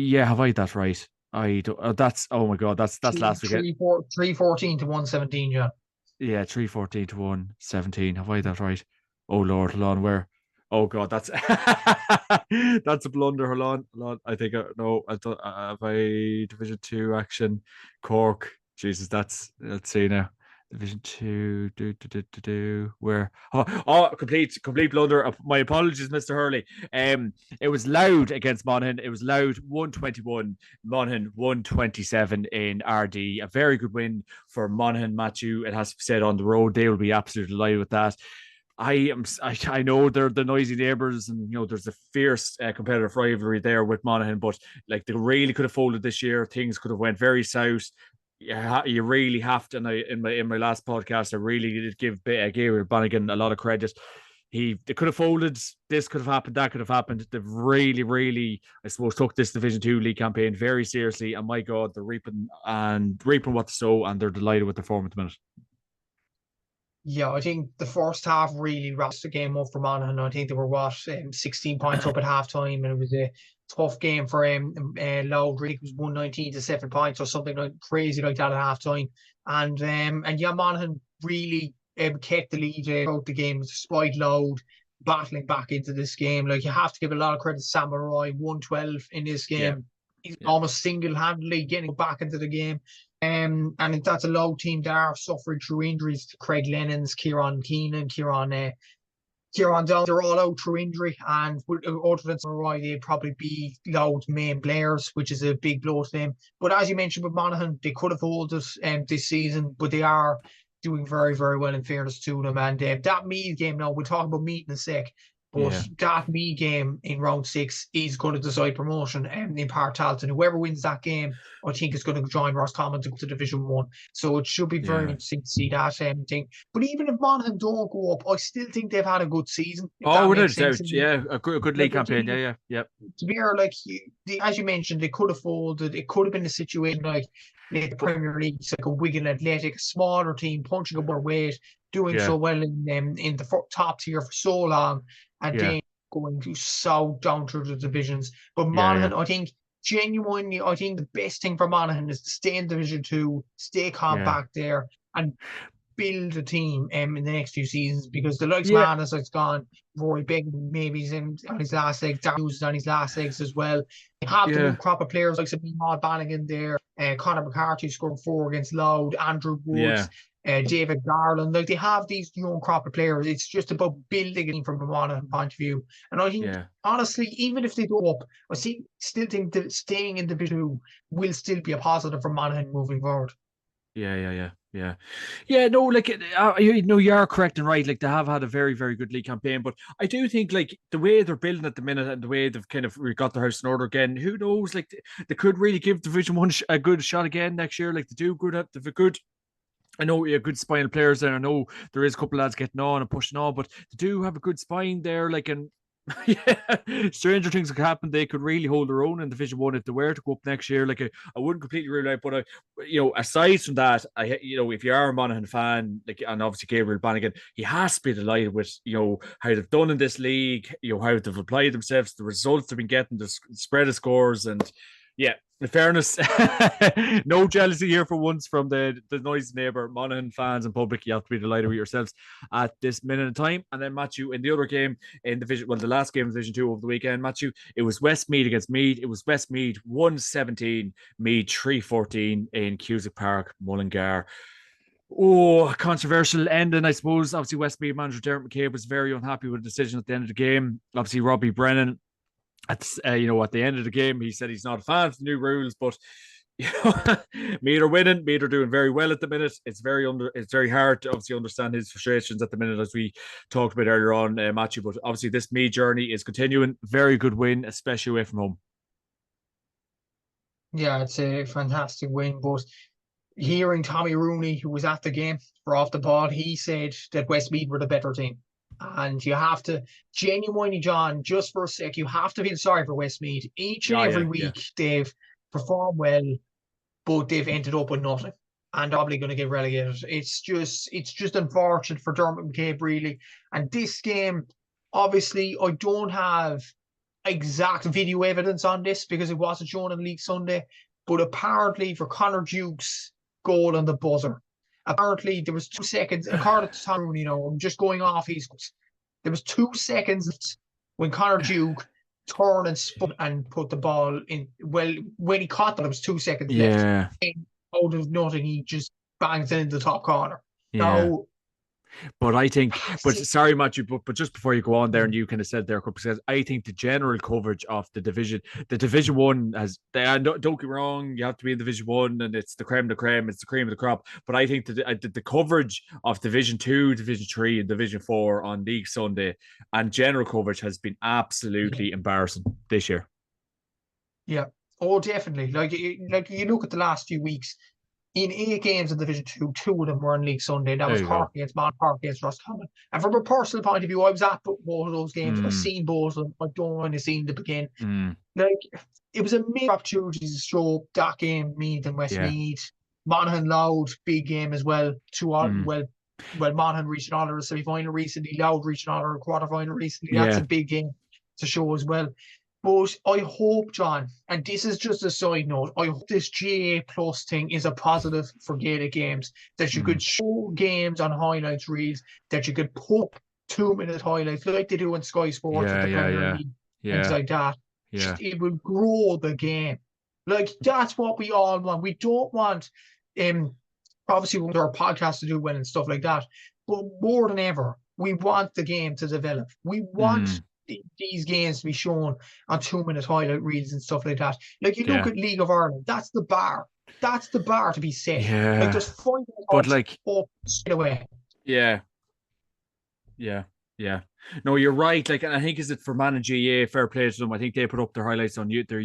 have I that right? I don't. That's oh my god, that's last weekend. 314 to 117, yeah. Yeah, 314 to 117. Have I that right? Oh Lord, hold on, where? Oh God, that's that's a blunder. Hold on. I think no. I don't. Have I Division 2 action? Cork. Jesus, let's see now. Division Two, where complete blunder. My apologies, Mr. Hurley. It was Loud against Monaghan. It was Loud 121, Monaghan 127 in RD. A very good win for Monaghan, Matthew. It has to be said, on the road. They will be absolutely delighted with that. I know they're the noisy neighbours, and there's a fierce competitive rivalry there with Monaghan, but like they really could have folded this year. Things could have went very south. Yeah, you really have to. And in my last podcast, I really did give Gabriel Bannigan a lot of credit. They could have folded. This could have happened. That could have happened. They've really, really, I suppose, took this Division Two league campaign very seriously. And my God, they're reaping what they sow, and they're delighted with the form at the minute. Yeah, I think the first half really wrapped the game up for Monaghan. I think they were 16 points up at halftime, and it was a tough game for Loud. Really, it was 119 to 7 points or something like crazy like that at halftime. And yeah, Monaghan really kept the lead throughout the game despite Loud battling back into this game. Like, you have to give a lot of credit to Samurai, 112 in this game. Yeah. He's almost single-handedly getting back into the game. And that's a low team there, suffering through injuries to Craig Lennons, Kieran Keenan, Kieran Down. They're all out through injury, and other than Samurai, they'd probably be Loud's main players, which is a big blow to them. But as you mentioned with Monaghan, they could have held us this season, but they are doing very, very well, in fairness to them. And that Meath game, now we'll talk about Meath in a sec, but that Meath game in round 6 is going to decide promotion in Park Talton. Whoever wins that game, I think, is going to join Roscommon to go to Division 1. So it should be very interesting to see that thing. But even if Monaghan don't go up, I still think they've had a good season. Without doubt. Yeah, a good league campaign. Yeah. To be fair, like, as you mentioned, they could have folded. It could have been a situation like the Premier League, it's like a Wigan Athletic, a smaller team punching above weight, doing so well in the top tier for so long, and then going to so down through the divisions. But Monaghan, I think, genuinely, I think the best thing for Monaghan is to stay in Division 2, stay compact there, and build a team in the next few seasons, because the likes of Manus has gone, Rory Begg maybe he's on his last legs, Darius is on his last legs as well. You have the new crop of players like Maud Bannigan there, Conor McCarthy scored 4 against Loud, Andrew Woods, David Garland. Like, they have these young crop of players. It's just about building it from the Monaghan point of view. And I think, honestly, even if they go up, still think that staying in Division 2 will still be a positive for Monaghan moving forward. No, like, you are correct and right. Like, they have had a very, very good league campaign, but I do think, like, the way they're building at the minute and the way they've kind of got their house in order again, who knows? Like, they could really give Division 1 a good shot again next year. Like, they've a good. I know you have good spine of players there. I know there is a couple of lads getting on and pushing on, but they do have a good spine there. Like, and stranger things could happen. They could really hold their own in Division 1 if they were to go up next year. Like, I wouldn't completely rule out, but aside from that, if you are a Monaghan fan, like, and obviously Gabriel Bannigan, he has to be delighted with how they've done in this league, how they've applied themselves, the results they've been getting, the spread of scores, and in fairness, no jealousy here for once from the noisy neighbour. Monaghan fans and public, you have to be delighted with yourselves at this minute in time. And then, Matthew, in the other game in Division, the last game of Division 2 over the weekend, Matthew, it was Westmeath against Meath. It was Westmeath 117, Meath 314 in Cusack Park, Mullingar. Controversial ending, I suppose. Obviously, Westmeath manager Dermot McCabe was very unhappy with the decision at the end of the game. Obviously, Robbie Brennan, at the end of the game, he said he's not a fan of the new rules, but Meath are winning. Meath are doing very well at the minute. It's very hard to obviously understand his frustrations at the minute, as we talked about earlier on, Matthew. But obviously, this Meath journey is continuing. Very good win, especially away from home. Yeah, it's a fantastic win. But hearing Tommy Rooney, who was at the game for Off the Ball, he said that Westmeath were the better team. And you have to genuinely, John, just for a sec, you have to feel sorry for Westmeath. Each and every week they've performed well, but they've ended up with nothing, and probably going to get relegated. It's just unfortunate for Dermot McCabe, really. And this game, obviously, I don't have exact video evidence on this because it wasn't shown on League Sunday, but apparently for Connor Duke's goal on the buzzer, apparently there was 2 seconds, according to Tom Rooney, I'm just going off there was 2 seconds when Connor Duke turned and spun and put the ball in. Well, when he caught that, there was 2 seconds left. Out of nothing, he just bangs it in the top corner. Yeah. Now, But I think, but see, sorry, Matthew, but just before you go on there, and you kind of said there, because I think the general coverage of the Division One has, don't get me wrong, you have to be in Division One, and it's the creme de creme, it's the cream of the crop. But I think that the coverage of Division Two, Division Three, and Division Four on League Sunday and general coverage has been yeah, absolutely embarrassing this year. yeah, oh, definitely. Like you look at the last few weeks. In 8 games in Division Two, 2 of them were on League Sunday. That There was you Cork go. against Cork against Roscommon. And from a personal point of view, I was at both of those games. I've Mm, seen both of them. I don't want to see them begin. mm, Like, it was a major opportunity to show that game, Meath and yeah. Westmeath. Monaghan Loud, big game as well. Mm, Monaghan reached an honour semi-final recently. Loud reached an honour quarter-final recently. That's yeah. a big game to show as well. But I hope, John, and this is just a side note, I hope this GA Plus thing is a positive for Gaelic games, that you Mm, could show games on highlights reels, that you could put 2-minute highlights like they do in Sky Sports with yeah. the Yeah. Premier Yeah. League, things Yeah. like that. Yeah. It will grow the game. Like, that's what we all want. We don't want, um, obviously, there are podcasts to do well and stuff like that, but more than ever, we want the game to develop. We want Mm, these games to be shown on 2-minute highlight reels and stuff like that. Like, you look yeah. at League of Ireland, that's the bar. That's the bar to be set. Like, Yeah. there's 5 But minutes like, up straight away. yeah. Yeah, yeah. No, you're right. Like, and I think is it for Man and GA, fair play to them. I think they put up their highlights on like they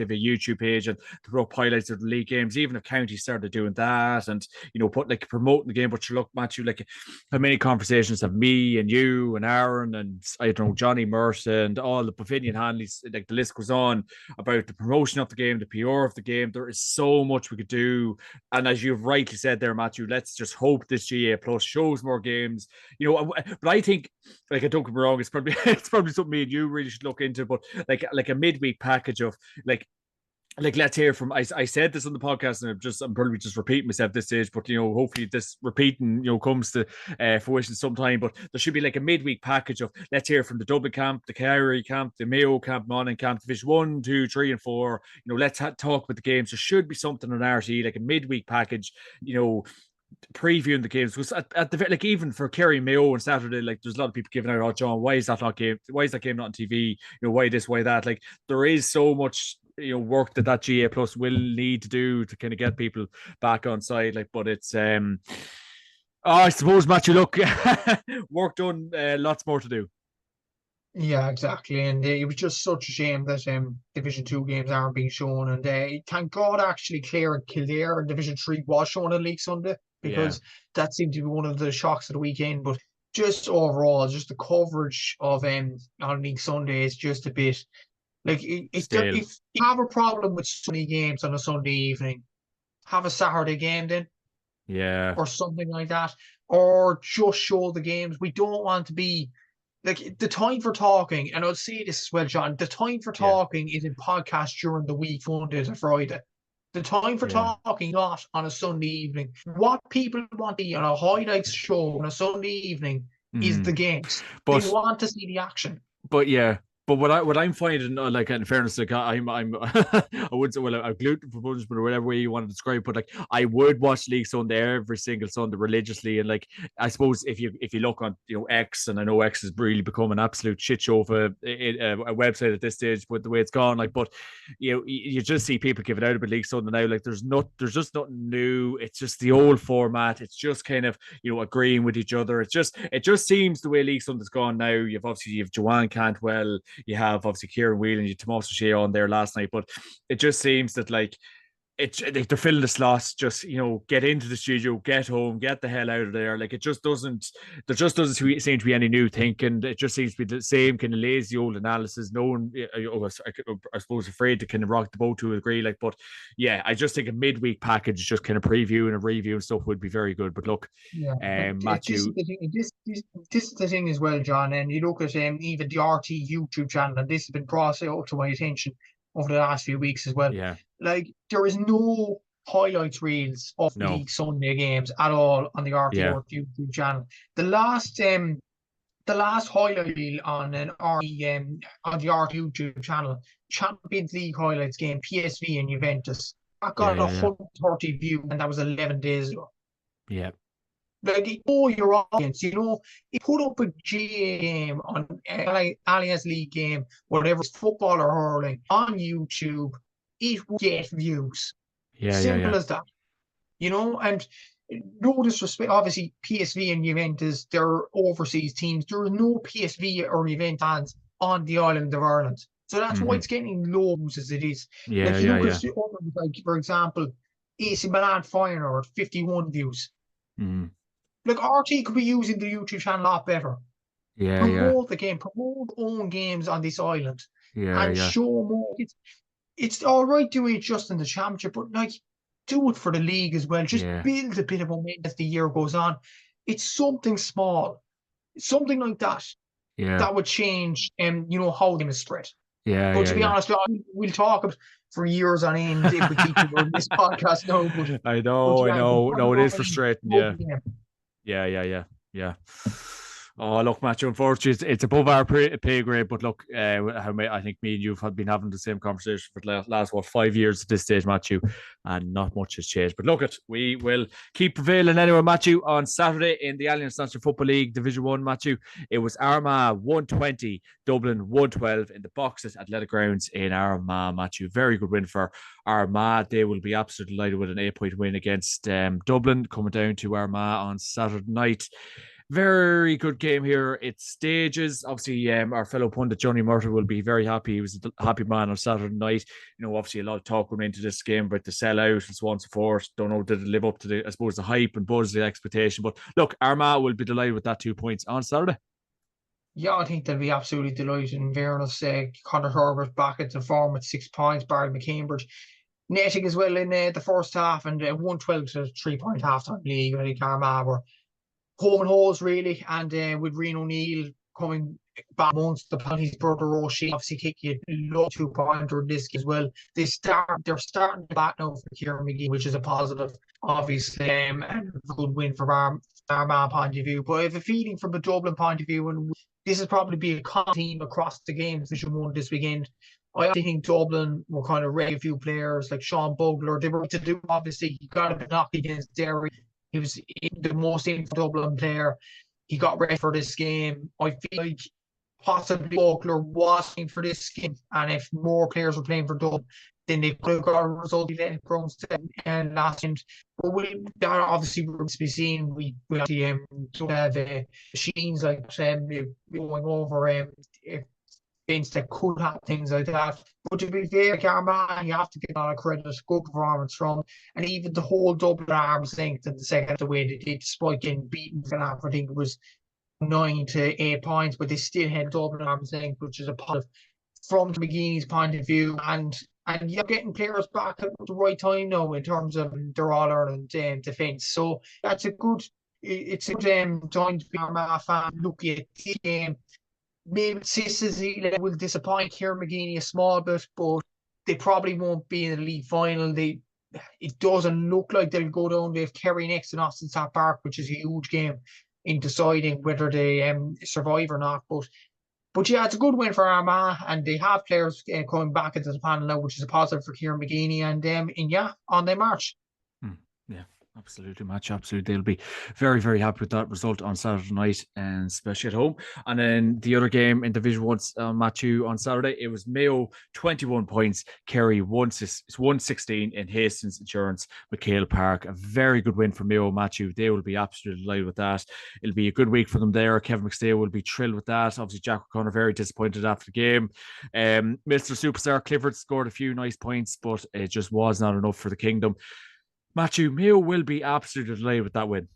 have a YouTube page and they put up highlights of the league games. Even if counties started doing that, and put like promoting the game. But you look, Matthew, like how many conversations have me and you and Aaron and I don't know Johnny Mercer and all the Pavilion Hanleys, like the list goes on about the promotion of the game, the PR of the game. There is so much we could do, and as you've rightly said there, Matthew, let's just hope this GA Plus shows more games. But I think, like, I don't get me wrong, it's probably it's probably something me and you really should look into. But like a midweek package of like let's hear from. I said this on the podcast, and I'm probably just repeating myself at this stage, but hopefully this repeating comes to fruition sometime. But there should be like a midweek package of let's hear from the Dublin camp, the Kerry camp, the Mayo camp, Monaghan camp, Division 1, 2, 3, and 4. Let's talk about the games. There should be something on RTE, like a midweek package, previewing the games, because at the like, even for Kerry Mayo on Saturday, like there's a lot of people giving out, oh John, why is that game not on TV, why this, why that. Like, there is so much work that GA Plus will need to do to kind of get people back on side, like. But it's I suppose, Matthew, look, work done, lots more to do. Yeah, exactly. And it was just such a shame that Division 2 games aren't being shown. And thank God actually Clare and Kildare and Division 3 was shown on League Sunday, Yeah, because that seemed to be one of the shocks of the weekend. But just overall, just the coverage of on League Sunday is just a bit like stale. if you have a problem with Sunday games on a Sunday evening, have a Saturday game then Yeah, or something like that, or just show the games. We don't want to be like the time for talking, and I'll say this as well, John. The time for yeah, talking is in podcasts during the week, Monday to Friday. The time for yeah. talking, not on a Sunday evening. What people want to see on a highlights show on a Sunday evening is Mm. the games. They But want to see the action. yeah, but what I'm finding, like, in fairness, like, I'm I would say, well, I'm gluten for punishment or whatever way you want to describe it, but like I would watch League Sunday every single Sunday religiously. And like, I suppose if you look on X, and I know X has really become an absolute shit show of a website at this stage with the way it's gone, like. But you just see people giving out about League Sunday now, like there's just nothing new. It's just the old format. It's just kind of agreeing with each other. It just seems the way League Sunday's gone now. You have Joanne Cantwell, you have obviously Kieran Whelan, you have Tomas O'Shea on there last night, but it just seems that like they're filling the slots. Just get into the studio, get home, get the hell out of there. Like, it just doesn't. There just doesn't seem to be any new thinking. It just seems to be the same kind of lazy old analysis. No one, I suppose, afraid to kind of rock the boat to a degree. Like, but yeah, I just think a midweek package, just kind of preview and a review and stuff, would be very good. But look, Yeah, but this is Matthew, the thing. This is the thing as well, John. And you look at even the RT YouTube channel, and this has been brought out to my attention over the last few weeks as well. yeah, Like, there is no highlights reels of no, League Sunday games at all on the yeah, YouTube channel. The last highlight reel on on the RT YouTube channel, Champions League highlights game, PSV and Juventus. That yeah, got yeah, yeah, 130 views, and that was 11 days ago. yeah. Like, you know your audience, you put up a GA game on Allianz League game, whatever it's football or hurling, on YouTube, it will get views. Yeah, yeah, Simple yeah. as that. And no disrespect, obviously PSV and Juventus, they're overseas teams. There are no PSV or Juventus fans on the island of Ireland. So that's why Hmm. it's getting low views as it is. Yeah, Like, you yeah, look at yeah. the other, like, for example, AC Milan Feyenoord, 51 views. Hmm. Like, RT could be using the YouTube channel a lot better. Yeah, yeah, Promote the game, promote own games on this island, yeah, and yeah, show more. It's all right doing it just in the championship, but like, do it for the league as well. Just yeah, build a bit of momentum as the year goes on. It's something small, something like that, yeah, that would change, how the game is spread. yeah, But to yeah, be yeah. honest, we'll talk for years on end if we keep doing this podcast now. I But know, I yeah, the know. No, it is Hurling, frustrating. love Yeah. the game. Yeah, yeah, yeah, yeah. Oh, look, Matthew, unfortunately, it's above our pay grade, but look, I think me and you have been having the same conversation for the last, 5 years at this stage, Matthew, and not much has changed. But look, we will keep prevailing anyway, Matthew. On Saturday in the Allianz National Football League Division 1, Matthew, it was Armagh 120, Dublin 112 in the Boxes Athletic Grounds in Armagh, Matthew. Very good win for Armagh. They will be absolutely delighted with an 8-point win against Dublin, coming down to Armagh on Saturday night. Very good game here. It stages. Obviously, our fellow pundit Johnny Murta will be very happy. He was a happy man on Saturday night. Obviously a lot of talk went into this game about the sellout and so on and so forth. Don't know, did it live up to I suppose, the hype and buzz, the expectation. But look, Armagh will be delighted with that 2 points on Saturday. Yeah, I think they'll be absolutely delighted. In fairness, Conor Herbert back at the form with 6 points, Barry McCambridge netting as well in the first half, and 112 to 3 point halftime league. I think Armagh were home and holes really, and with Reno O'Neill coming back amongst the his brother Roshi, obviously kicking a low 2-pointer in this game as well. They're starting to bat now for Kieran McGee, which is a positive, obviously, and a good win from Armagh point of view. But I have a feeling from a Dublin point of view, and this is probably be a common theme across the games Division 1 this weekend. I think Dublin will kind of rate a few players like Sean Bugler. They were to do, obviously, he got a bit knocked against Derry. He was the most in Dublin player. He got ready for this game. I feel like possibly Bugler was in for this game, and if more players were playing for Dublin, then they could have got a result. He let Brownstead and last end. But that obviously remains to be seen. We actually don't have machines like going over if things that could have things like that. But to be fair, Armagh, you have to give a lot of credit. Good performance from, and even the whole double arms length in the second, the way they did, despite getting beaten for that, I think it was 9 to 8 points, but they still had double arms length, which is a positive from McGeeney's point of view. And you're getting players back at the right time now in terms of their All Ireland defence. So that's it's a good time to be Armagh fan. Looking at the game. Maybe Sicily will disappoint Kieran McGeeney a small bit, but they probably won't be in the league final. It doesn't look like they'll go down. They have Kerry next in Austin South Park, which is a huge game in deciding whether they survive or not. But yeah, it's a good win for Armagh, and they have players coming back into the panel now, which is a positive for Kieran McGeeney. And yeah, on their march. Yeah, absolutely, Match. Absolutely. They'll be very, very happy with that result on Saturday night, and especially at home. And then the other game in Division 1, Matthew, on Saturday, it was Mayo 21 points, Kerry 116 in Hastings Insurance, McHale Park. A very good win for Mayo, Matthew. They will be absolutely delighted with that. It'll be a good week for them there. Kevin McStay will be thrilled with that. Obviously, Jack O'Connor very disappointed after the game. Mr. Superstar Clifford scored a few nice points, but it just was not enough for the Kingdom. Matthew, Mayo will be absolutely delighted with that win.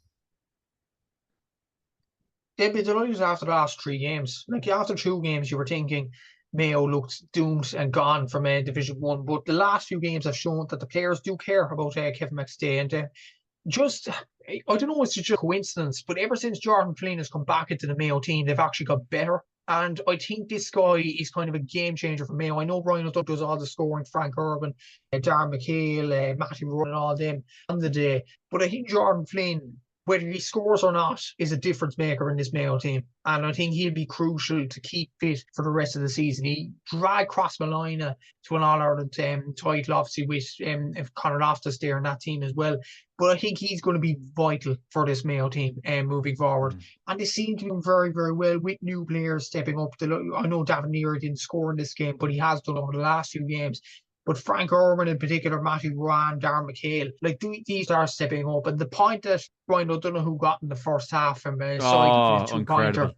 They'd be delighted after the last 3 games. Like, after 2 games, you were thinking Mayo looked doomed and gone from Division 1. But the last few games have shown that the players do care about Kevin McStay. And I don't know if it's just a coincidence, but ever since Jordan Flynn has come back into the Mayo team, they've actually got better. And I think this guy is kind of a game changer for Mayo. I know Brian O'Doug does all the scoring, Frank Urban, Darren McHale, Matthew Rowan, and all them on the day. But I think Jordan Flynn whether he scores or not is a difference maker in this Mayo team. And I think he'll be crucial to keep fit for the rest of the season. He dragged Cross Malina to an All-Ireland title, obviously, with if Conor Loftus there in that team as well. But I think he's going to be vital for this Mayo team moving forward. And they seem to be doing very, very well with new players stepping up. I know Davin Neary didn't score in this game, but he has done over the last few games. But Frank Irwin in particular, Matthew Rowan, Darren McHale, like these are stepping up. And the point that Ryan O'Donoghue got in the first half from side for the two-pointer,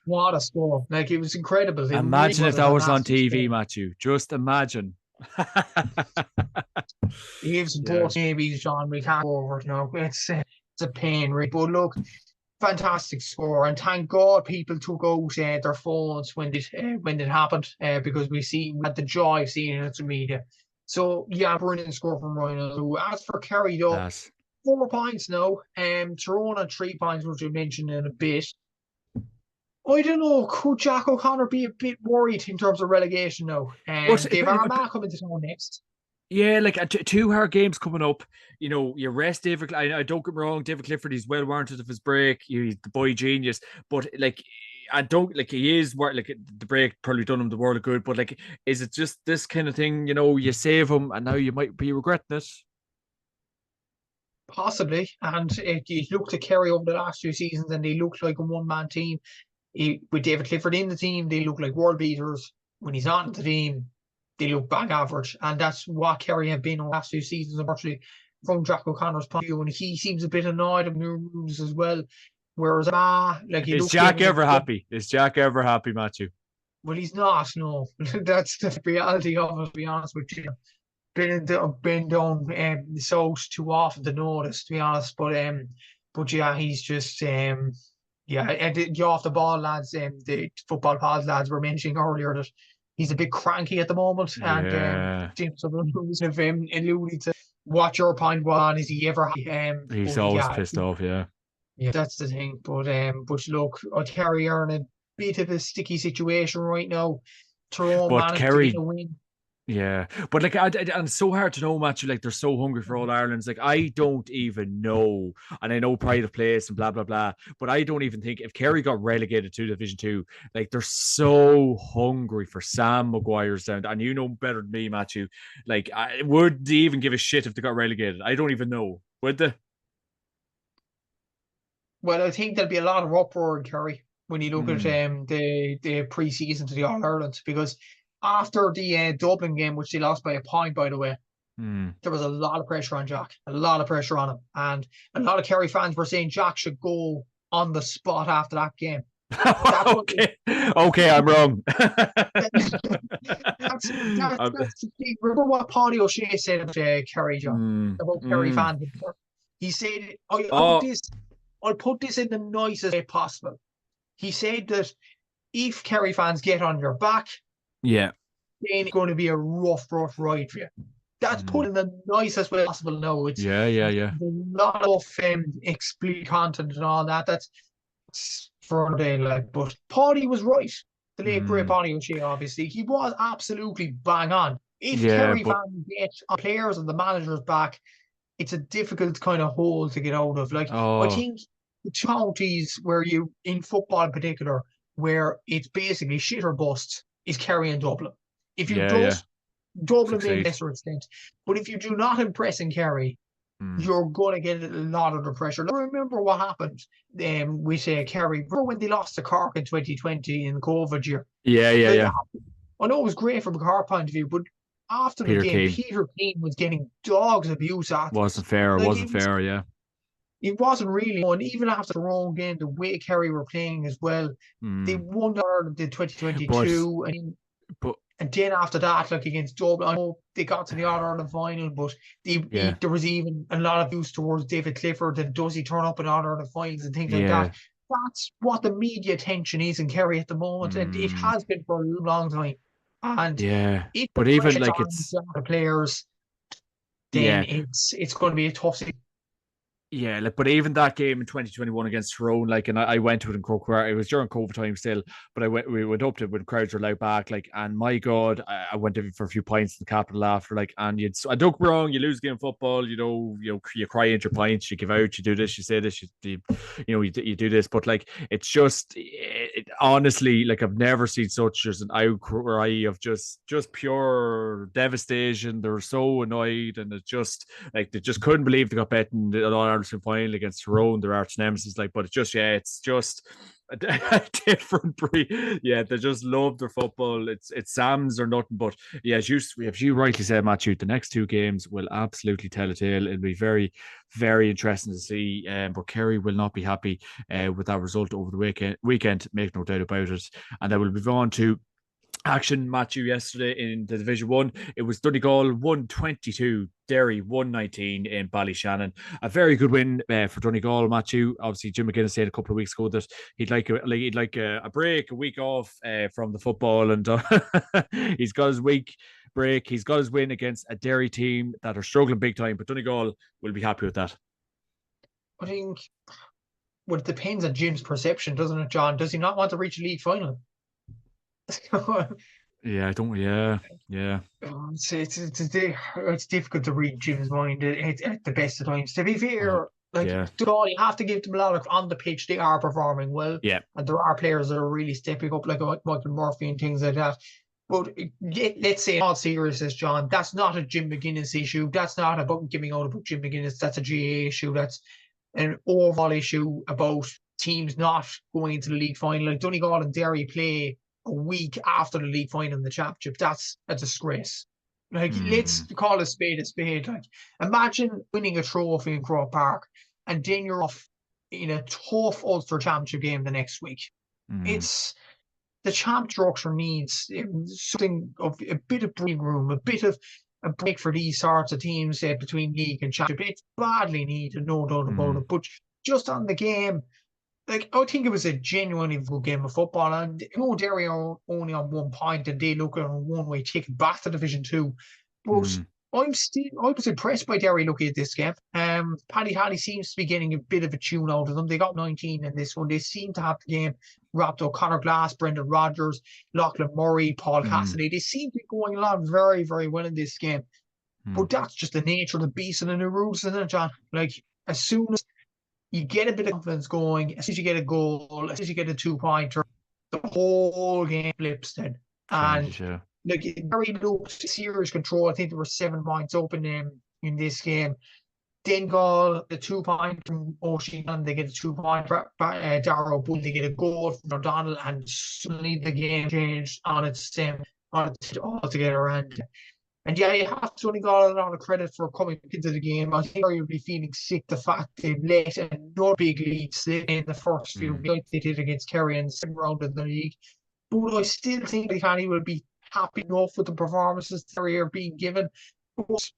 what a score. Like, it was incredible. It Imagine really if that was on TV, score. Matthew. Just imagine. If support maybe, Sean, we can't go over it now. It's a pain, right? But look, fantastic score, and thank God people took out their phones when it happened, because we had the joy of seeing it in the media. So yeah, brilliant score from Ryan O'Donoghue. As for Kerry, though, 4 points now. Tyrone on 3 points, which we mentioned in a bit. I don't know. Could Jack O'Connor be a bit worried in terms of relegation now? They've Armagh coming to town next. Yeah, like 2 hard games coming up. You know, you rest David. I don't get me wrong, David Clifford, he's well warranted of his break. He's the boy genius, but like, I don't like he is like the break probably done him the world of good. But like, is it just this kind of thing? You know, you save him, and now you might be regretting it. Possibly, and you look to Kerry over the last 2 seasons, and they looked like a one-man team. With David Clifford in the team, they look like world beaters. When he's on the team, they look bang average, and that's what Kerry have been over the last 2 seasons, unfortunately, from Jack O'Connor's point of view. And he seems a bit annoyed of new rules as well. Whereas, is Jack ever happy? Is Jack ever happy, Matthew? Well, he's not. No, that's the reality of it. To be honest with you, been down south too often to notice. To be honest, but yeah, he's just yeah, and the off the ball lads, the football pod lads were mentioning earlier that he's a bit cranky at the moment, and James have alluded to what your point was. Is he ever? He's always pissed off. Yeah, that's the thing. But look, Kerry are in a bit of a sticky situation right now. Tyrone managed to get a win. Yeah, but like, and it's so hard to know, Matthew. Like, they're so hungry for All Ireland's. Like, I don't even know, and I know pride of place and blah blah blah. But I don't even think if Kerry got relegated to Division 2, like, they're so hungry for Sam Maguire's down. And you know better than me, Matthew. Like, would they even give a shit if they got relegated? I don't even know. Would they? Well, I think there'll be a lot of uproar in Kerry when you look at the pre-season to the All Ireland, because after the Dublin game, which they lost by a point, by the way, there was a lot of pressure on Jack, a lot of pressure on him. And a lot of Kerry fans were saying Jack should go on the spot after that game. Okay, I'm wrong. that's remember what Paddy O'Shea said about Kerry, John, about Kerry fans. He said, I'll put this in the nicest way possible. He said that if Kerry fans get on your back, then it's going to be a rough ride for you. That's put in the nicest way possible now. It's a lot of explicit content and all that. That's for a day, like. But Paddy was right. The late great Paddy O'Shea, obviously, he was absolutely bang on. If Kerry fans get players and the manager's back, it's a difficult kind of hole to get out of. Like, I think the counties where you, in football in particular, where it's basically shit or bust, is Kerry and Dublin. If you don't, Dublin to a lesser extent. But if you do not impress in Kerry, you're going to get a lot under pressure. I remember what happened with Kerry. Remember when they lost to Cork in 2020 in the COVID year? Yeah. I know it was great from a Cork point of view, but after the game, Peter Keane was getting dogs abuse after. Wasn't fair. It wasn't fair, It wasn't really. And even after the wrong game, the way Kerry were playing as well, they won the 2022. And then after that, like against Dublin, I know they got to the All-Ireland final, but there was even a lot of abuse towards David Clifford, and does he turn up in All-Ireland finals and things like that. That's what the media attention is in Kerry at the moment, and it has been for a long time. And but even like it's the players, then it's going to be a tough season. Yeah, like, but even that game in 2021 against Tyrone, like, and I went to it in Croke. It was during COVID time still, but we went up to it when crowds were allowed back, like, and my God, I went in for a few pints in the capital after, like, and I don't get wrong, you lose game of football, you cry into your pints, you give out, you do this, you say this, you do this, but like, it's just, honestly, like, I've never seen such as an outcry of just pure devastation. They were so annoyed, and it just, like, they just couldn't believe they got bet in the All-Ireland final against Tyrone, their arch nemesis. Like, but it's just, yeah, it's just a different breed. Yeah, they just love their football. It's Sam's or nothing. But yeah, as you rightly said, Matthew, the next two games will absolutely tell a tale. It'll be very, very interesting to see. But Kerry will not be happy with that result over the weekend, make no doubt about it. And then we'll move on to action, Matthew, yesterday in the Division 1. It was Donegal 122, Derry 119 in Ballyshannon. A very good win for Donegal, Matthew. Obviously, Jim McGuinness said a couple of weeks ago that he'd like a break, a week off from the football, and he's got his week break. He's got his win against a Derry team that are struggling big time, but Donegal will be happy with that. I think, well, it depends on Jim's perception, doesn't it, John? Does he not want to reach a league final? Yeah, I don't. Yeah, yeah. It's difficult to read Jim's mind at the best of times. To be fair, Yeah, you have to give them a lot of on the pitch. They are performing well, yeah. and there are players that are really stepping up, like Michael Murphy and things like that. But let's say, in all seriousness, John, that's not a Jim McGuinness issue. That's not about giving out about Jim McGuinness. That's a GA issue. That's an overall issue about teams not going into the league final. Like Donegal and Derry play a week after the league final in the championship. That's a disgrace. Like, let's call a spade a spade. Like, imagine winning a trophy in Croke Park and then you're off in a tough Ulster championship game the next week. It's the champ structure needs something of a bit of breathing room, a bit of a break for these sorts of teams between league and championship. It's badly needed, no doubt about it. But just on the game, like, I think it was a genuinely good game of football. And Derry are only on 1 point and they look at a one-way ticket back to Division 2. But I was impressed by Derry looking at this game. Paddy Halley seems to be getting a bit of a tune out of them. They got 19 in this one. They seem to have the game wrapped up. Conor Glass, Brendan Rodgers, Lachlan Murray, Paul Cassidy. They seem to be going along very, very well in this game. But that's just the nature of the beast and the new rules, isn't it, John? Like, as soon as you get a bit of confidence going, as soon as you get a goal, as soon as you get a 2-pointer, the whole game flips then. And like, Derry looked serious control. I think there were 7 points open in this game. Donegal, the 2-point from O'Shea, they get a 2-point. Darrow Bull, they get a goal from O'Donnell, and suddenly the game changed on its altogether. And yeah, you have to only got a lot of credit for coming into the game. I think you'll be feeling sick the fact they've let another big lead slip in the first few like they did against Kerry in the second round of the league. But I still think he will be happy enough with the performances that are being given. But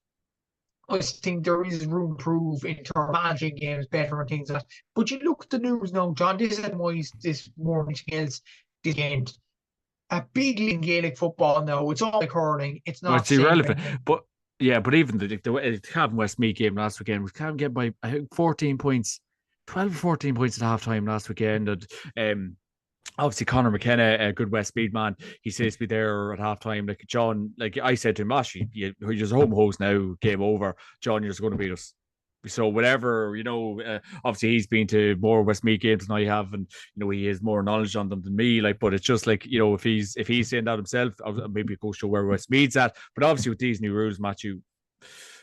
I think there is room to improve in terms of managing games better and things like that. But you look at the news now, John. This is why this morning against this game. A big league in Gaelic football now. It's all like hurling. It's not. Well, it's irrelevant. But yeah, but even the Cavan Westmeath game last weekend was Cavan getting by, I think, 14 points, 12 or 14 points at halftime last weekend. And obviously Conor McKenna, a good Westmeath man, he says to be there at halftime. Like, John, like I said to him, actually, you're just home host now, game over. John, you're just going to beat us. So whatever, obviously he's been to more Westmeath games than I have, and he has more knowledge on them than me. Like, but it's just like, if he's saying that himself, maybe it goes to where Westmeath's at. But obviously with these new rules, Matthew,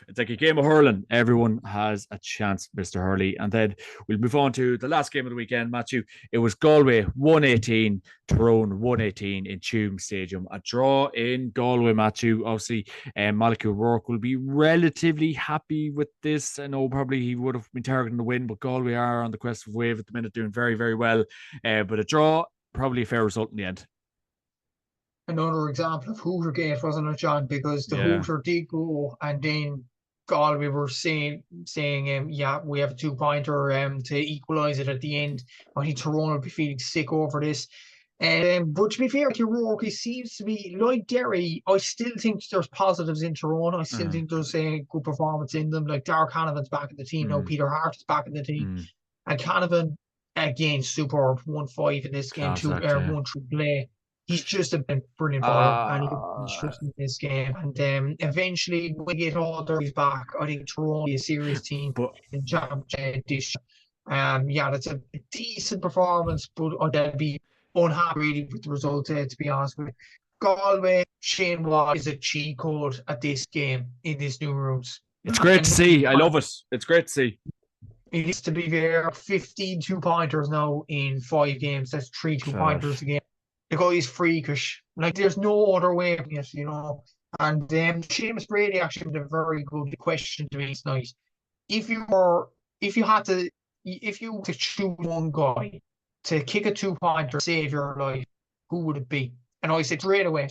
it's like a game of hurling. Everyone has a chance, Mr. Hurley. And then we'll move on to the last game of the weekend, Matthew. It was Galway 118, Tyrone 118 in Tuam Stadium. A draw in Galway, Matthew. Obviously, Malachy O'Rourke will be relatively happy with this. I know probably he would have been targeting the win, but Galway are on the quest of wave at the minute, doing very, very well. But a draw, probably a fair result in the end. Another example of Hootergate, wasn't it, John? Because the Hooter did go, and then Galway were saying, we have a 2-pointer to equalise it at the end. I think Tyrone will be feeling sick over this. But to be fair, O'Rourke, he seems to be like Derry. I still think there's positives in Tyrone. I still think there's a good performance in them. Like Darragh Canavan's back in the team now. Peter Hart is back in the team. And Canavan, again, superb. 1-5 in this game, Class act, yeah. 1 through play. He's just a brilliant player, and he's just in this game. And eventually, when we get all Derry's back, I think Tyrone will be a serious team in Championship this year. Yeah, that's a decent performance, but I'd be unhappy really with the result, to be honest with you. Galway, Shane Watt is a cheat code at this game in this new rules. It's great to see. I love it. It's great to see. It needs to be there. 15 2-pointers now in 5 games. That's 3 2-pointers a game. The guy is freakish. Like, there's no other way of it, you know. And Seamus Brady actually had a very good question to me tonight. If you were to choose one guy to kick a 2-pointer, save your life, who would it be? And I said straight away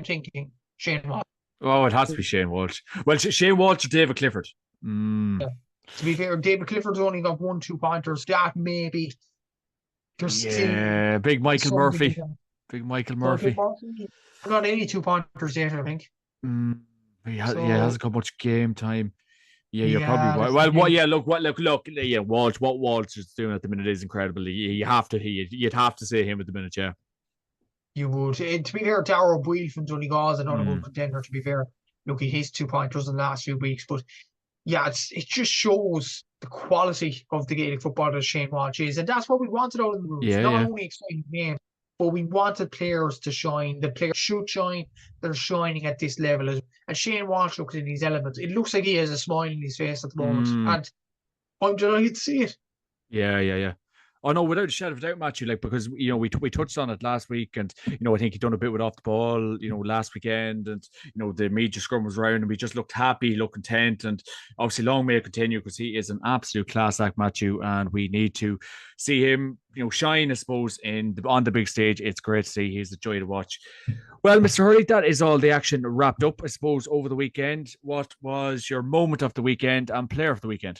thinking Shane Walsh. Oh, it has to be Shane Walsh. Well, Shane Walsh or David Clifford. Yeah. To be fair, David Clifford's only got 1 2-pointers. That maybe. Big Michael Murphy. Big Michael Murphy. Not any 2-pointers yet, I think. He hasn't got much game time. Yeah, you're probably right. Well, look. Yeah, Walsh. What Walsh is doing at the minute is incredible. You'd have to say him at the minute, yeah. You would. To be fair, Darragh O'Boyle from Donegal is another good contender, to be fair. Look, he his 2-pointers in the last few weeks. But yeah, it just shows the quality of the Gaelic football that Shane Walsh is. And that's what we wanted out of the rules. Not only exciting game, but we wanted players to shine. The players should shine. They're shining at this level. And Shane Walsh looks in his elements. It looks like he has a smile in his face at the moment. And I'm delighted to see it. Yeah. Oh no, without a shadow of a doubt, Matthew. Like, because we touched on it last week, and I think he done a bit with off the ball, last weekend, and the media scrum was around, and we just looked happy, looked content, and obviously long may it continue because he is an absolute class act, Matthew, and we need to see him, shine, I suppose, on the big stage. It's great to see. He's a joy to watch. Well, Mr. Hurley, that is all the action wrapped up, I suppose, over the weekend. What was your moment of the weekend and player of the weekend?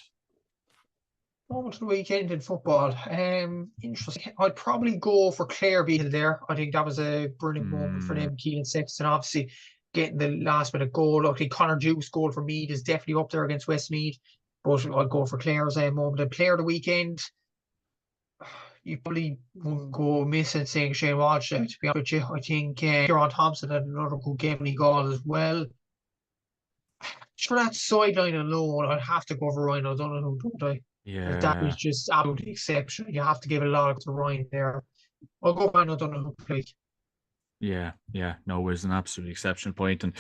Moment of the weekend in football. Interesting. I'd probably go for Clare Beale there. I think that was a brilliant moment for them. Keelan Sexton obviously getting the last minute goal. Okay, Connor Duke's goal for Meath is definitely up there against Westmeath, but I'd go for Clare's moment. And player of the weekend, you probably wouldn't go missing saying Shane Walsh, to be honest with you. I think Kieran Thompson had another good game in Eagle as well. Just for that sideline alone, I'd have to go for Ryan O'Donoghue, don't I? Yeah, that was just absolutely exceptional. You have to give a lot to Ryan there. I'll go Ryan O'Donoghue, please. Yeah. No, it was an absolutely exceptional point. And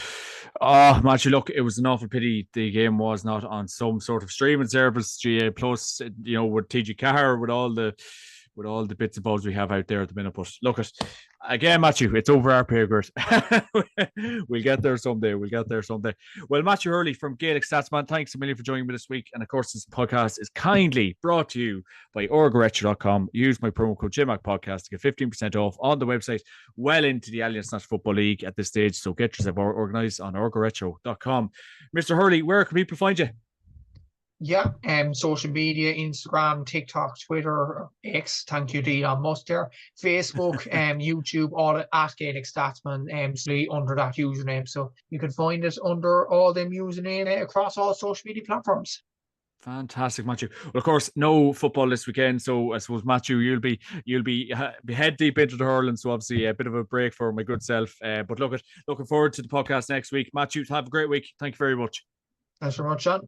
Matthew, look, it was an awful pity the game was not on some sort of streaming service, GA Plus, with TG Carr, with all the bits and bobs we have out there at the minute. But look again, Matthew, it's over our pay grade. We'll get there someday. Well, Matthew Hurley from Gaelic Statsman, thanks a million for joining me this week. And of course, this podcast is kindly brought to you by orgaretro.com. Use my promo code JMac podcast to get 15% off on the website, well into the Allianz National Football League at this stage. So get yourself organised on orgaretro.com. Mr. Hurley, where can people find you? Yeah, social media, Instagram, TikTok, Twitter, X, thank you to Elon Musk there, Facebook, YouTube, all at Gaelic Statsman, under that username. So you can find it under all them username across all social media platforms. Fantastic, Matthew. Well, of course, no football this weekend, so I suppose, Matthew, you'll be head deep into the hurling, so obviously a bit of a break for my good self. But looking forward to the podcast next week. Matthew, have a great week. Thank you very much. Thanks very much, Sean.